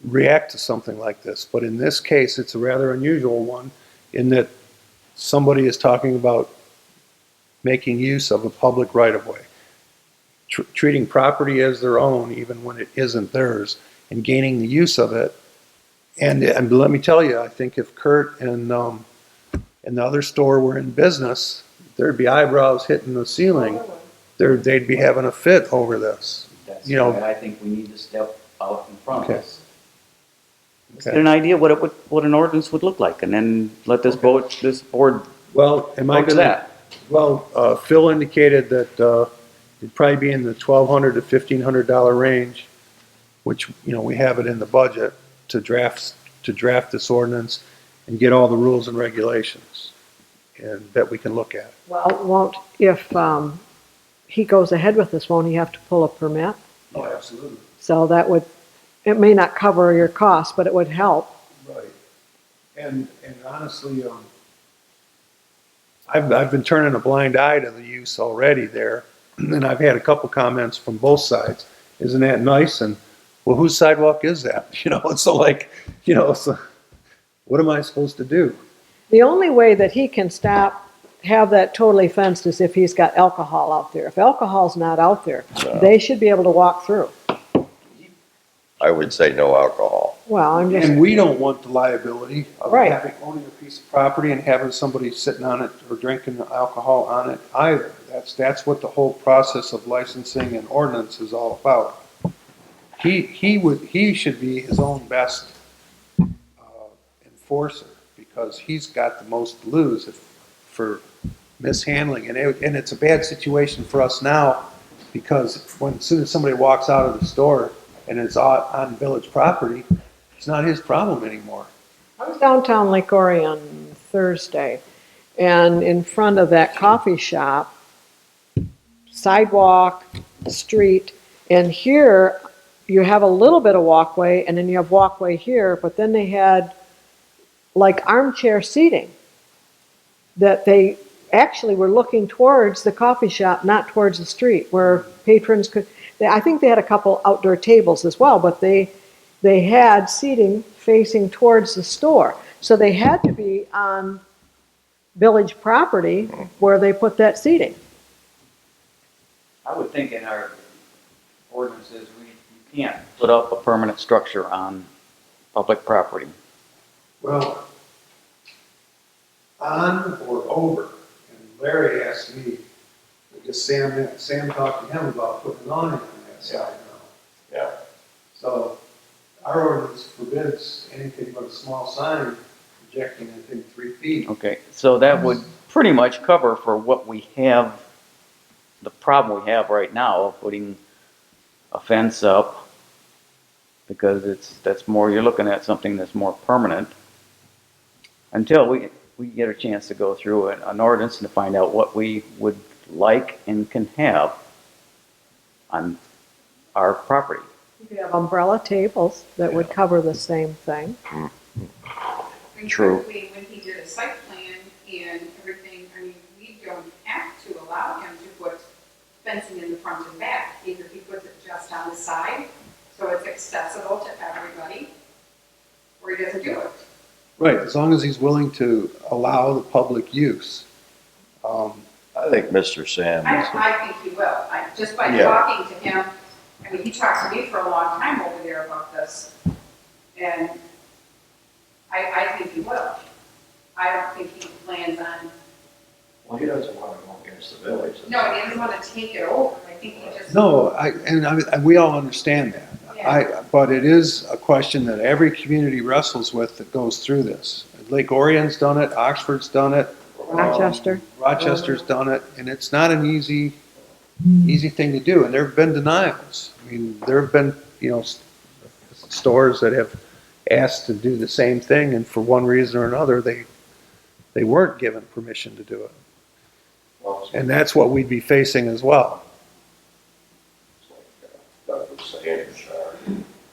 react to something like this. But in this case, it's a rather unusual one in that somebody is talking about making use of a public right-of-way, treating property as their own even when it isn't theirs, and gaining the use of it. And let me tell you, I think if Kurt and the other store were in business, there'd be eyebrows hitting the ceiling. They'd be having a fit over this. That's You know- why I think we need to step out in front of Okay. this. Let's get an idea what an ordinance would look like, and then let this board Well, am I go to gonna? that. Well, Phil indicated that it'd probably be in the $1,200 to $1,500 range, which, we have it in the budget to draft this ordinance and get all the rules and regulations and that we can look at. Well, if he goes ahead with this, won't he have to pull a permit? Oh, absolutely. So it may not cover your costs, but it would help. Right. And honestly, I've been turning a blind eye to the use already there, and I've had a couple comments from both sides. Isn't that nice? And, well, whose sidewalk is that? So what am I supposed to do? The only way that he can have that totally fenced is if he's got alcohol out there. If alcohol's not out there, they should be able to walk through. I would say no alcohol. Well, I'm just, And we don't want the liability of Right. owning a piece of property and having somebody sitting on it or drinking alcohol on it either. That's what the whole process of licensing and ordinance is all about. He should be his own best enforcer because he's got the most to lose for mishandling. And it's a bad situation for us now because as soon as somebody walks out of the store and it's on village property, it's not his problem anymore. I was downtown Lake Orion Thursday, and in front of that coffee shop, sidewalk, street, and here you have a little bit of walkway, and then you have walkway here, but then they had like armchair seating that they actually were looking towards the coffee shop, not towards the street, where patrons could. I think they had a couple outdoor tables as well, but they had seating facing towards the store. So they had to be on village property where they put that seating. I would think in our ordinances, you can't put up a permanent structure on public property. Well, on or over, and Larry asked me, because Sam talked to him about putting an awning on that side now. Yeah. So our ordinance forbids anything but a small sign projecting, I think, 3 feet. Okay, so that would pretty much cover for what we have, the problem we have right now of putting a fence up, because that's more, you're looking at something that's more permanent, until we get a chance to go through an ordinance and to find out what we would like and can have on our property. You could have umbrella tables that would cover the same thing. True. Frankly, when he did a site plan and everything, we don't have to allow him to put fencing in the front and back. Either he puts it just on the side, so it's accessible to everybody, or he doesn't do it. Right, as long as he's willing to allow the public use. I think Mr. Sam is, I think he will. Just by Yeah. talking to him, I mean, he talks to me for a long time over there about this. And I think he will. I don't think he plans on, well, he doesn't want to go against the village. no, he doesn't want to take it over. I think he just. No, we all understand that. Yeah. But it is a question that every community wrestles with that goes through this. Lake Orion's done it, Oxford's done it. Rochester. Rochester's done it, and it's not an easy thing to do, and there have been denials. I mean, there have been, stores that have asked to do the same thing, and for one reason or another, they weren't given permission to do it. And that's what we'd be facing as well. Doug was saying,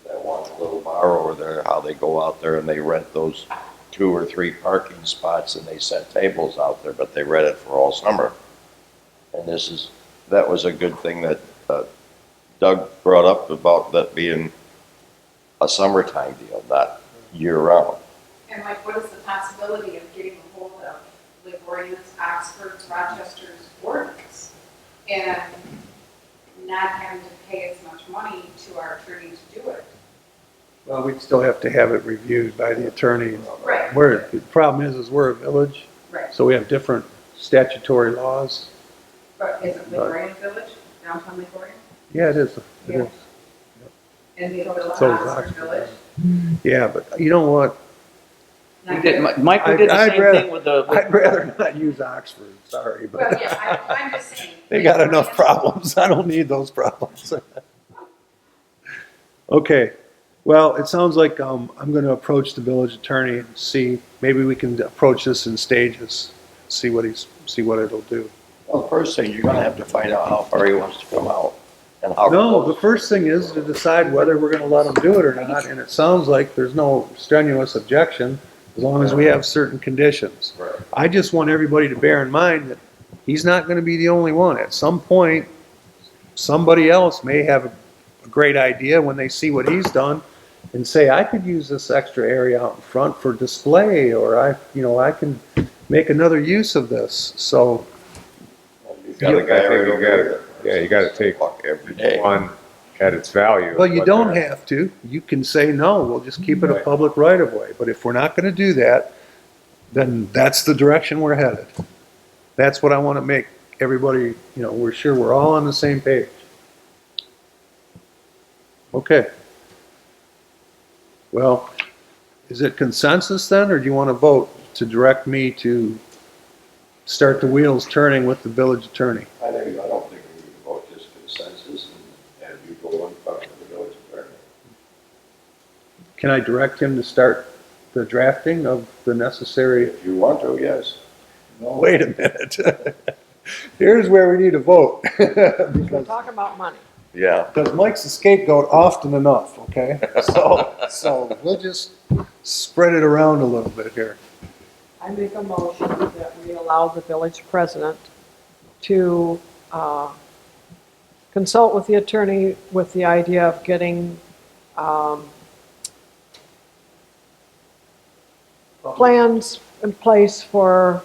that one little bar over there, how they go out there and they rent those 2 or 3 parking spots and they set tables out there, but they rent it for all summer. And that was a good thing that Doug brought up about that being a summertime deal, not year round. And like, what is the possibility of getting a hold of Lake Orion's, Oxford's, Rochester's ordinance? And not having to pay as much money to our attorney to do it. Well, we'd still have to have it reviewed by the attorney. Right. The problem is we're a village, Right. so we have different statutory laws. But is it Lake Orion Village, downtown Lake Orion? Yeah, it is. It Yeah. is. And the So is Oxford Oxford. Village? Yeah, but you know what? We did, Michael did the I'd same rather- thing with the. I'd rather not use Oxford, sorry, Well, but yeah, I'm just saying. they got enough problems. I don't need those problems. Okay, well, it sounds like I'm going to approach the village attorney and see, maybe we can approach this in stages, see what it'll do. Well, the first thing, you're gonna have to find out how far he wants to come out and how. No, the close. first thing is to decide whether we're going to let them do it or not, and it sounds like there's no strenuous objection as long as we have certain conditions. Right. I just want everybody to bear in mind that he's not going to be the only one. At some point, somebody else may have a great idea when they see what he's done and say, I could use this extra area out in front for display, or I can make another use of this. So, You've got a guy right over there. you gotta take Walk every day. one at its value. well, you what don't they're- have to. You can say, no, we'll just keep it a Right. public right of way. But if we're not going to do that, then that's the direction we're headed. That's what I want to make everybody, we're sure we're all on the same page. Okay. Well, is it consensus then, or do you want to vote to direct me to start the wheels turning with the village attorney? I don't think we need to vote, just consensus and you go and talk to the village attorney. Can I direct him to start the drafting of the necessary? If you want to, yes. Wait a minute. Here's where we need to vote. We're Because talking about money. Yeah. Mike's the scapegoat often enough, okay? So we'll just spread it around a little bit here. I make a motion that we allow the village president to consult with the attorney with the idea of getting plans in place for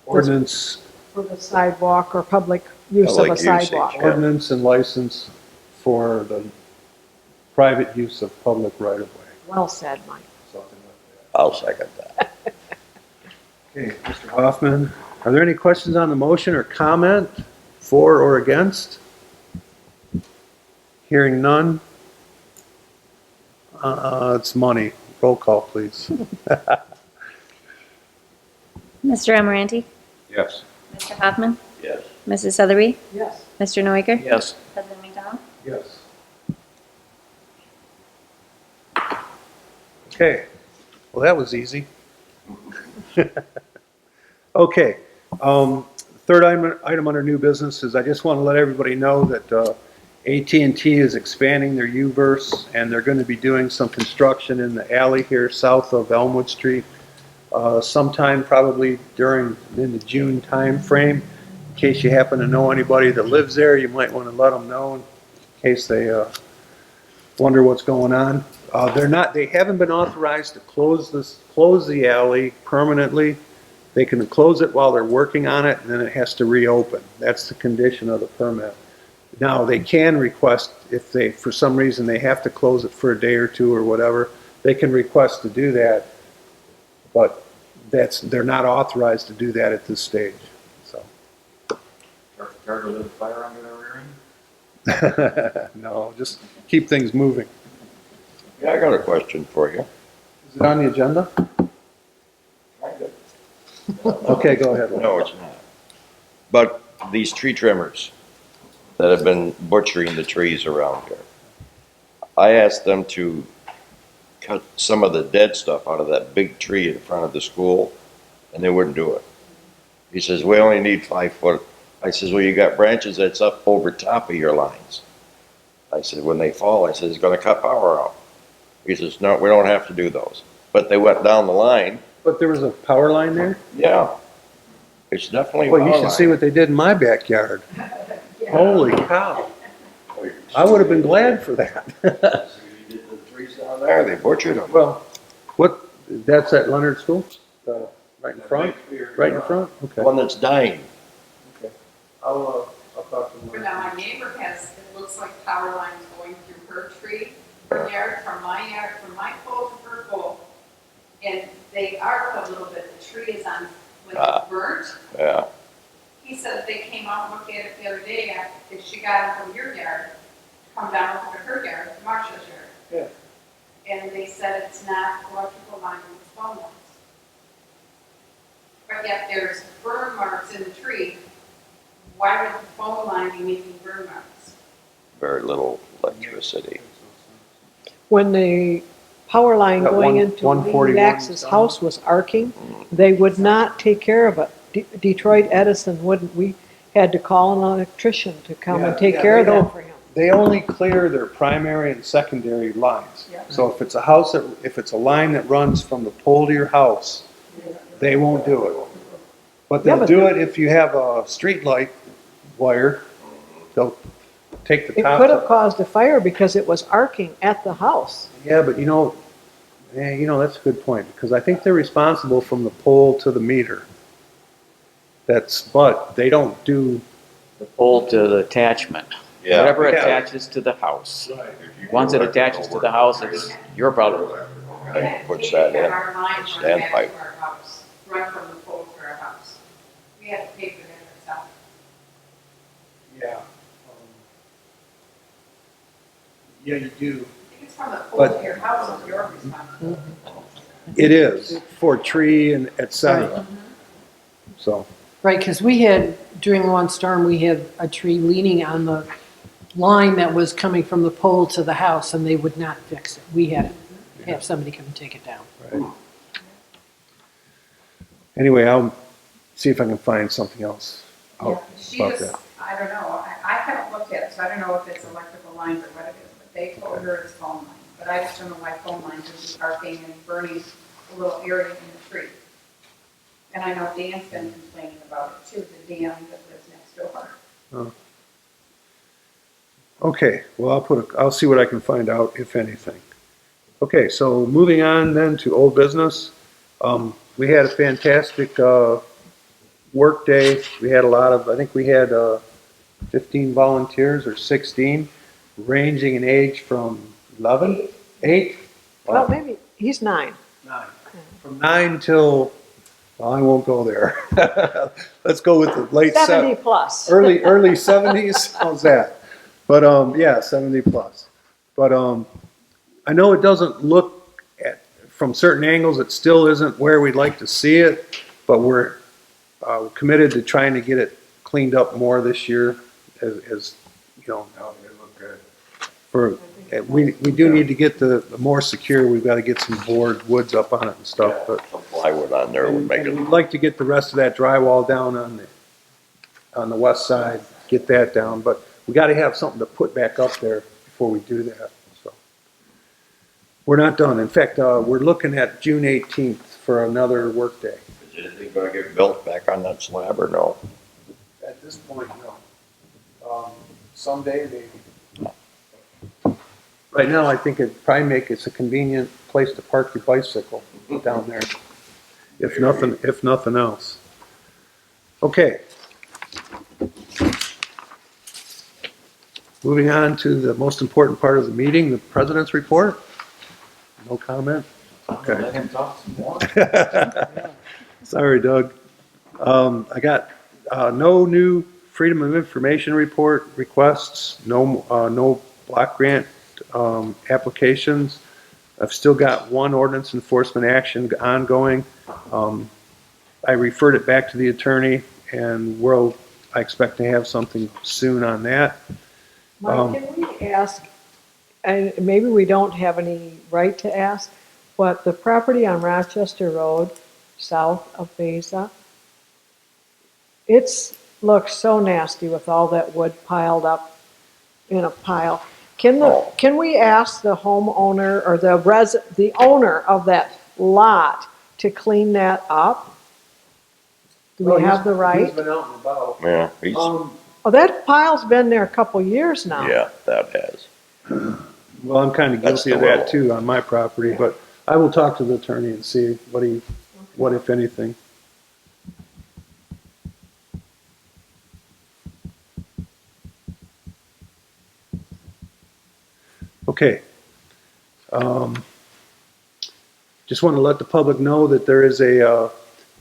Ordinance, the sidewalk or public use of a Public usage, sidewalk. yeah. ordinance and license for the private use of public right of way. Well said, Mike. Something like I'll second that. that. Okay, Mr. Hoffman, are there any questions on the motion or comment for or against? Hearing none. It's money. Roll call, please. Mr. Amoranti? Yes. Mr. Hoffman? Yes. Mrs. Sothery? Yes. Mr. Neuiger? Yes. President McDonald? Yes. Okay, well, that was easy. Okay, third item under new business is I just want to let everybody know that AT&T is expanding their U-verse, and they're going to be doing some construction in the alley here south of Elmwood Street sometime probably in the June time frame. In case you happen to know anybody that lives there, you might want to let them know in case they wonder what's going on. They haven't been authorized to close the alley permanently. They can close it while they're working on it, and then it has to reopen. That's the condition of the permit. Now, they can request, if they, for some reason, they have to close it for a day or two or whatever, they can request to do that, but they're not authorized to do that at this stage, so. Care to lit a fire under their rear end? No, just keep things moving. Yeah, I got a question for you. Is it on the agenda? Okay, go ahead. No, it's not. But these tree trimmers that have been butchering the trees around here, I asked them to cut some of the dead stuff out of that big tree in front of the school, and they wouldn't do it. He says, we only need 5 foot. I says, well, you got branches that's up over top of your lines. I said, when they fall, I said, it's gonna cut power out. He says, no, we don't have to do those. But they went down the line. But there was a power line there? Yeah. It's definitely a Well, you power should see line. what they did in my backyard. Holy cow. I would have been glad for that. You did the trees down there, they butchered them. Well, that's at Leonard School? Right in front? Right in front? Okay. One that's dying. I'll talk to But them. now my neighbor has, it looks like power lines going through her tree, her yard, from my pole to her pole. And they are a little bit, the tree is on, when it's burnt. Yeah. He said they came out and looked at it the other day, if she got it from your yard, come down to her yard, Marcia's yard. Yeah. And they said it's not electrical lines, it's phone lines. But yet there's burn marks in the tree. Why would the phone line be making burn marks? Very little electricity. When the power line That going one- into 141 Max's down. house was arcing, they would not take care of it. Detroit Edison wouldn't, we had to call an electrician to come and take care of that for him. They only clear their primary and secondary lines. So if it's a house, if it's a line that runs from the pole to your house, they won't do it. But Yeah, they'll but do it if you have a street light wire, they'll take the It top. could have caused a fire because it was arcing at the house. Yeah, but that's a good point, because I think they're responsible from the pole to the meter. But they don't do, The pole to the attachment. Yeah. Whatever Yeah. attaches to the house. Once it attaches to the house, it's your problem. And puts that in, Our line standpipe. run back to our house, run from the pole to our house. We had to pay for that ourselves. yeah. Yeah, you do. If it's from the pole But- to your house, it's your responsibility. It is, for tree and et cetera. So, Right, because we had, during one storm, we had a tree leaning on the line that was coming from the pole to the house, and they would not fix it. We had to have somebody come and take it down. right. Anyway, I'll see if I can find something else out She about just, that. I don't know, I haven't looked at it, so I don't know if it's electrical lines or what it is, but they told her it's phone lines. But I just don't know why phone lines would be arcing and burning a little area in the tree. And I know Dan's been complaining about it too, the Dan that lives next door. Okay, well, I'll see what I can find out, if anything. Okay, so moving on then to old business. We had a fantastic, work day. We had I think we had, 15 volunteers or 16, ranging in age from 11, 8? Well, maybe, he's 9. 9. From 9 till, well, I won't go there. Let's go with the late 70 plus. early 70s. How's that? But yeah, 70 plus. But I know it doesn't look from certain angles, it still isn't where we'd like to see it, but we're committed to trying to get it cleaned up more this year, as you know. We do need to get the more secure. We've got to get some woods up on it and stuff. But Some plywood on there would make it. we'd like to get the rest of that drywall down on the west side. Get that down, but we got to have something to put back up there before we do that. So we're not done. In fact, we're looking at June 18th for another work day. Is anything gonna get built back on that slab or no? At this point, no. Someday, maybe. Right now, I think it'd probably make it a convenient place to park your bicycle down there, if nothing else. Okay. Moving on to the most important part of the meeting, the president's report. No comment? Okay. Let him talk some more. Sorry, Doug. I got no new Freedom of Information report requests, no block grant applications. I've still got one ordinance enforcement action ongoing. I referred it back to the attorney, and I expect to have something soon on that. Mike, can we ask, and maybe we don't have any right to ask, but the property on Rochester Road, south of Beza, looks so nasty with all that wood piled up in a pile. Can we ask the homeowner or the owner of that lot to clean that up? Do we have the right? He's been out and about. Yeah, Oh, that pile's been there a couple years now. yeah, that has. Well, I'm kind of That's guilty of the that rule. too on my property, but I will talk to the attorney and see what if anything. Okay. Just want to let the public know that there is a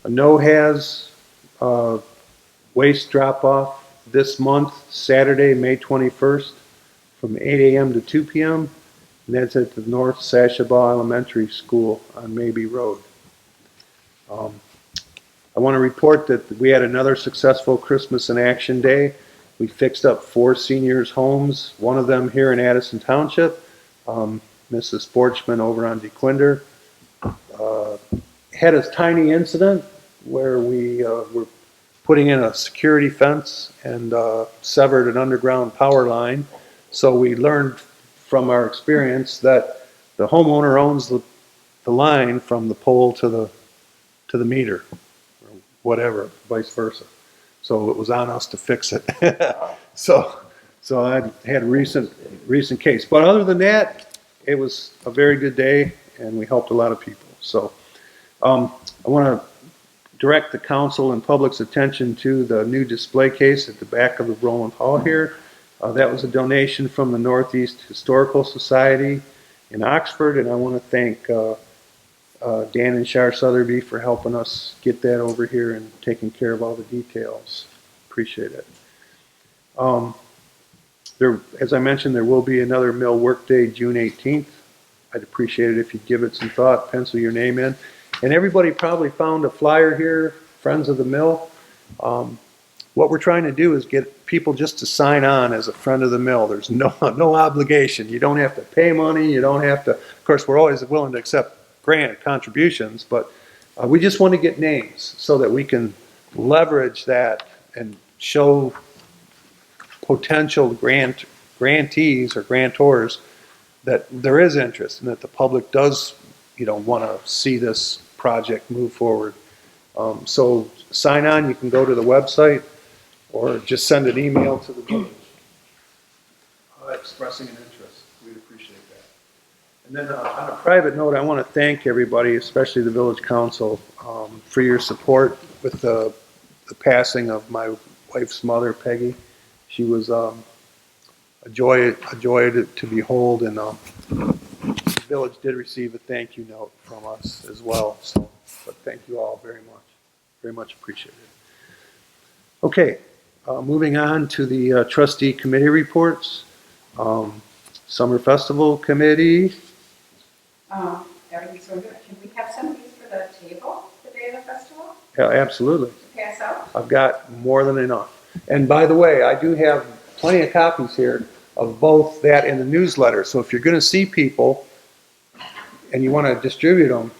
no-haz waste drop-off this month, Saturday, May 21st, from 8 a.m. to 2 p.m., and that's at the North Sashabaw Elementary School on Maybe Road. I want to report that we had another successful Christmas in Action Day. We fixed up 4 seniors' homes, one of them here in Addison Township, Mrs. Sporchman over on DeQuinder. Had a tiny incident where we were putting in a security fence and severed an underground power line. So we learned from our experience that the homeowner owns the line from the pole to the meter, or whatever, vice versa. So it was on us to fix it. So I had a recent case. But other than that, it was a very good day, and we helped a lot of people. So I want to direct the council and public's attention to the new display case at the back of the Roland Hall here. That was a donation from the Northeast Historical Society in Oxford, and I want to thank Dan and Shar Sotheby for helping us get that over here and taking care of all the details. Appreciate it. As I mentioned, there will be another mill workday June 18th. I'd appreciate it if you'd give it some thought, pencil your name in. And everybody probably found a flyer here, Friends of the Mill. What we're trying to do is get people just to sign on as a friend of the mill. There's no obligation. You don't have to pay money. You don't have to. Of course, we're always willing to accept grant contributions, but we just want to get names so that we can leverage that and show potential grantees or grantors that there is interest and that the public does, want to see this project move forward. So sign on. You can go to the website or just send an email to the village expressing an interest. We'd appreciate that. And then on a private note, I want to thank everybody, especially the village council, for your support with the passing of my wife's mother, Peggy. She was a joy to behold, and the village did receive a thank you note from us as well. So, but thank you all very much appreciated. Okay, moving on to the trustee committee reports. Summer Festival Committee. Everything's so good. Can we have some of these for the table the day of the festival Yeah, absolutely. to pass out? I've got more than enough. And by the way, I do have plenty of copies here of both that and the newsletter. So if you're going to see people and you want to distribute them,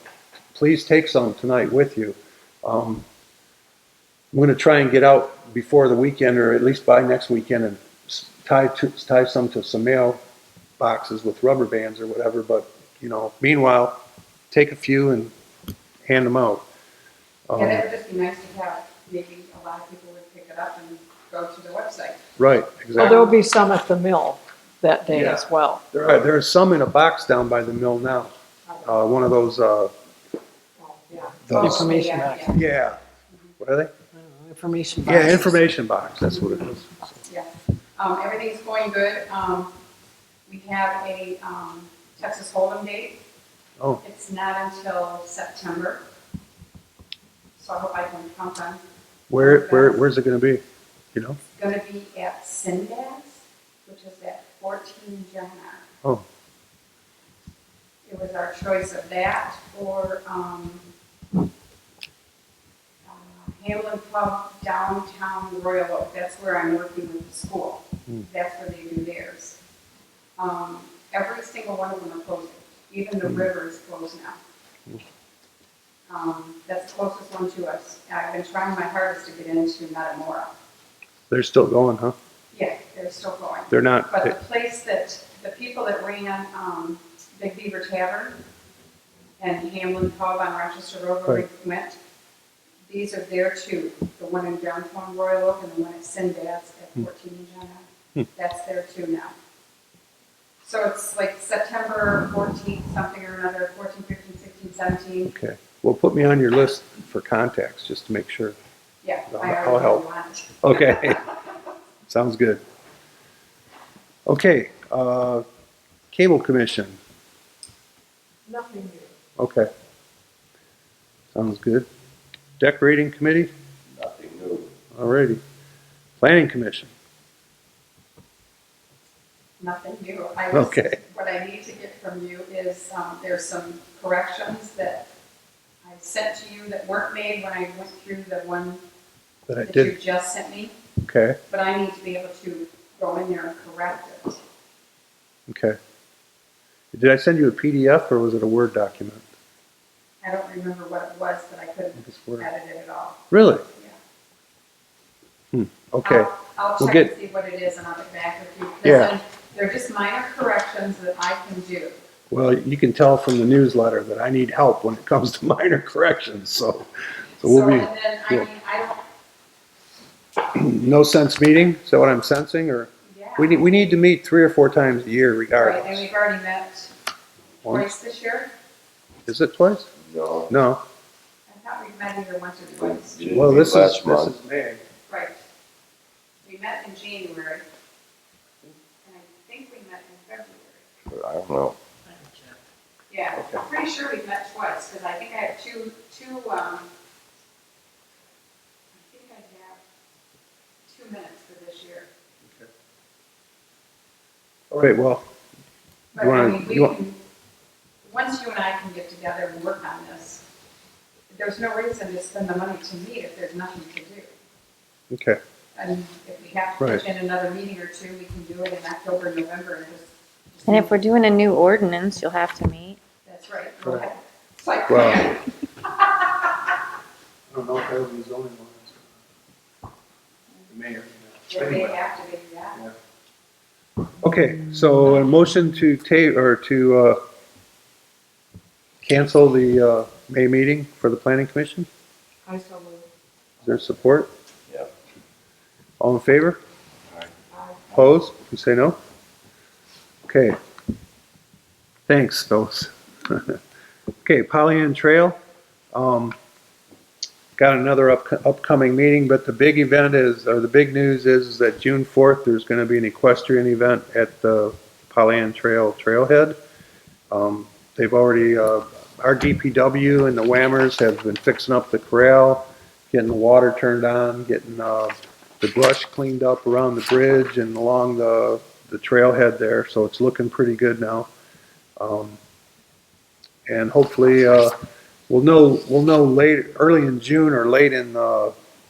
please take some tonight with you. I'm going to try and get out before the weekend, or at least by next weekend, and tie some to some mail boxes with rubber bands or whatever. But, meanwhile, take a few and hand them out. Yeah, that would just be nice to have. Maybe a lot of people would pick it up and go to the website. Right, Well, exactly. there'll be some at the mill. that day Yeah. as well. There's some in a box down by the mill now. One of those, Yeah. Those- Information Yeah, box. yeah. yeah, what are they? I don't know, Information Yeah, boxes. information box, that's what it is. Yeah, everything's going good. We have a, Texas Hold'em date. Oh. It's not until September. So I hope I can count on. Where's it gonna be? You know? It's gonna be at Sinbad's, which is at 14 Gemini. Oh. It was our choice of that or, Hamlin Pub downtown Royal Oak. That's where I'm working with the school. That's where they do theirs. Every single one of them are closing. Even the river is closed now. That's the closest one to us. I've been trying my hardest to get into Metamora. They're still going, huh? Yeah, they're still going. They're not, But the place that, the people that ran Big Beaver Tavern and Hamlin Pub on Rochester Road where we went, these are there too. The one in downtown Royal Oak and the one at Sinbad's at 14 Jenna. That's there too now. So it's like September 14th, something or another, 14, 15, 16, 17. okay. Well, put me on your list for contacts, just to make sure. Yeah, I'll I already help. want it. Okay, sounds good. Okay, Cable Commission, Nothing new. okay. Sounds good. Decorating Committee, Nothing new. alrighty. Planning Commission, Nothing new. Okay. What I need to get from you is, there's some corrections that I sent to you that weren't made when I went through the one that I that you did, just sent me, okay, but I need to be able to go in there and correct it. okay. Did I send you a PDF or was it a Word document? I don't remember what it was, but I couldn't It's Word. edit it at all. Really? Yeah. Okay, I'll We'll check get- and see what it is and I'll get back with you. Yeah. Because they're just minor corrections that I can do. well, you can tell from the newsletter that I need help when it comes to minor corrections, so we'll So, be, and then, I mean, I don't, no sense meeting, is that what I'm sensing, or? yeah. We need to meet 3 or 4 times a year Right, and regardless. we've already met Once? twice this year. Is it twice? No. No. I thought we've met either once or twice. You didn't Well, meet this last month. is May. Right. We met in January. And I think we met in February. I don't know. Yeah, I'm pretty sure we've met twice, because I think I have two, I think I have 2 minutes for this year. All right, well, But You wanna- I mean, we you want- can, once you and I can get together and work on this, there's no reason to spend the money to meet if there's nothing to do. okay, And if we have to Right. push in another meeting or two, we can do it in October, November, and just. And if we're doing a new ordinance, you'll have to meet. That's right. Right. It's like, Well- yeah. I don't know if that would be zoning laws. The mayor. They have to be, yeah. Okay, so a motion to cancel the May meeting for the planning commission? I so moved. Is there support? Yeah. All in favor? Aye. Opposed? You say no? Okay. Thanks, folks. Okay, Pollyant Trail. Got another upcoming meeting, but the big event is, or the big news is that June 4th, there's going to be an equestrian event at the Pollyant Trail Trailhead. They've already, our DPW and the Whammers have been fixing up the corral, getting the water turned on, getting the brush cleaned up around the bridge and along the trailhead there, so it's looking pretty good now. And hopefully, we'll know early in June or late in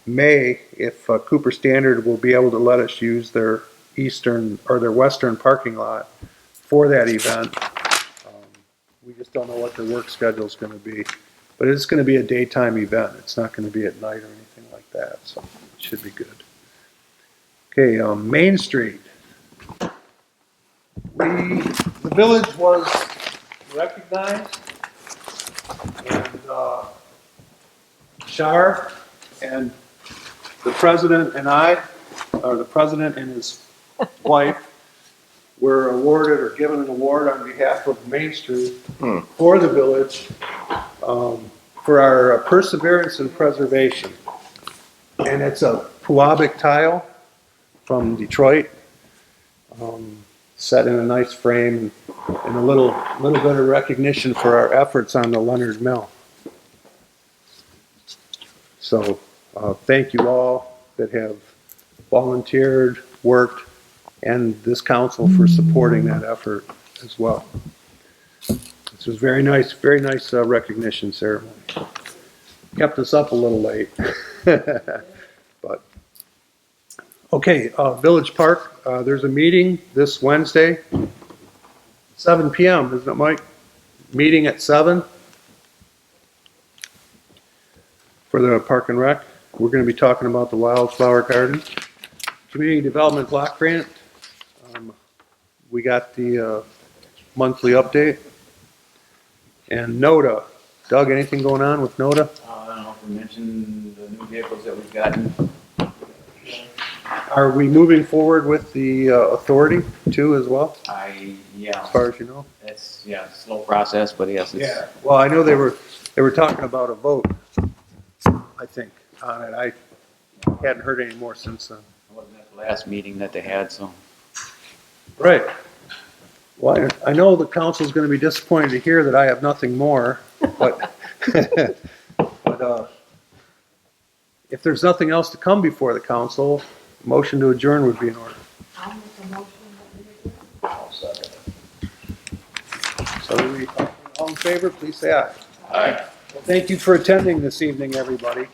May if Cooper Standard will be able to let us use their eastern or their western parking lot for that event. We just don't know what their work schedule is going to be, but it's going to be a daytime event. It's not going to be at night or anything like that, so it should be good. Okay, Main Street. The village was recognized, and Shar and the president and I, or the president and his wife, were awarded or given an award on behalf of Main Street Hmm. for the village for our perseverance and preservation. And it's a Puabic tile from Detroit, set in a nice frame, and a little bit of recognition for our efforts on the Leonard Mill. So thank you all that have volunteered, worked, and this council for supporting that effort as well. This was very nice recognition ceremony. Kept us up a little late. But, okay, Village Park, there's a meeting this Wednesday, 7 PM, isn't it, Mike? Meeting at 7 for the Park and Rec. We're going to be talking about the Wildflower Garden. Community Development Block Grant. We got the monthly update. And NODA. Doug, anything going on with NODA? I don't know if we mentioned the new vehicles that we've gotten. Are we moving forward with the authority too as well, Yeah, as far as you know? it's, slow process, but yes, it's. Well, I know they were talking about a vote, I think, on it. I hadn't heard any more since then. I wasn't at the last meeting that they had, so. Right. Well, I know the council's gonna be disappointed to hear that I have nothing more, but, but, if there's nothing else to come before the council, motion to adjourn would be in order. I'll make a motion that we I'll second it. So all in favor, please say aye. Aye. Well, thank you for attending this evening, everybody.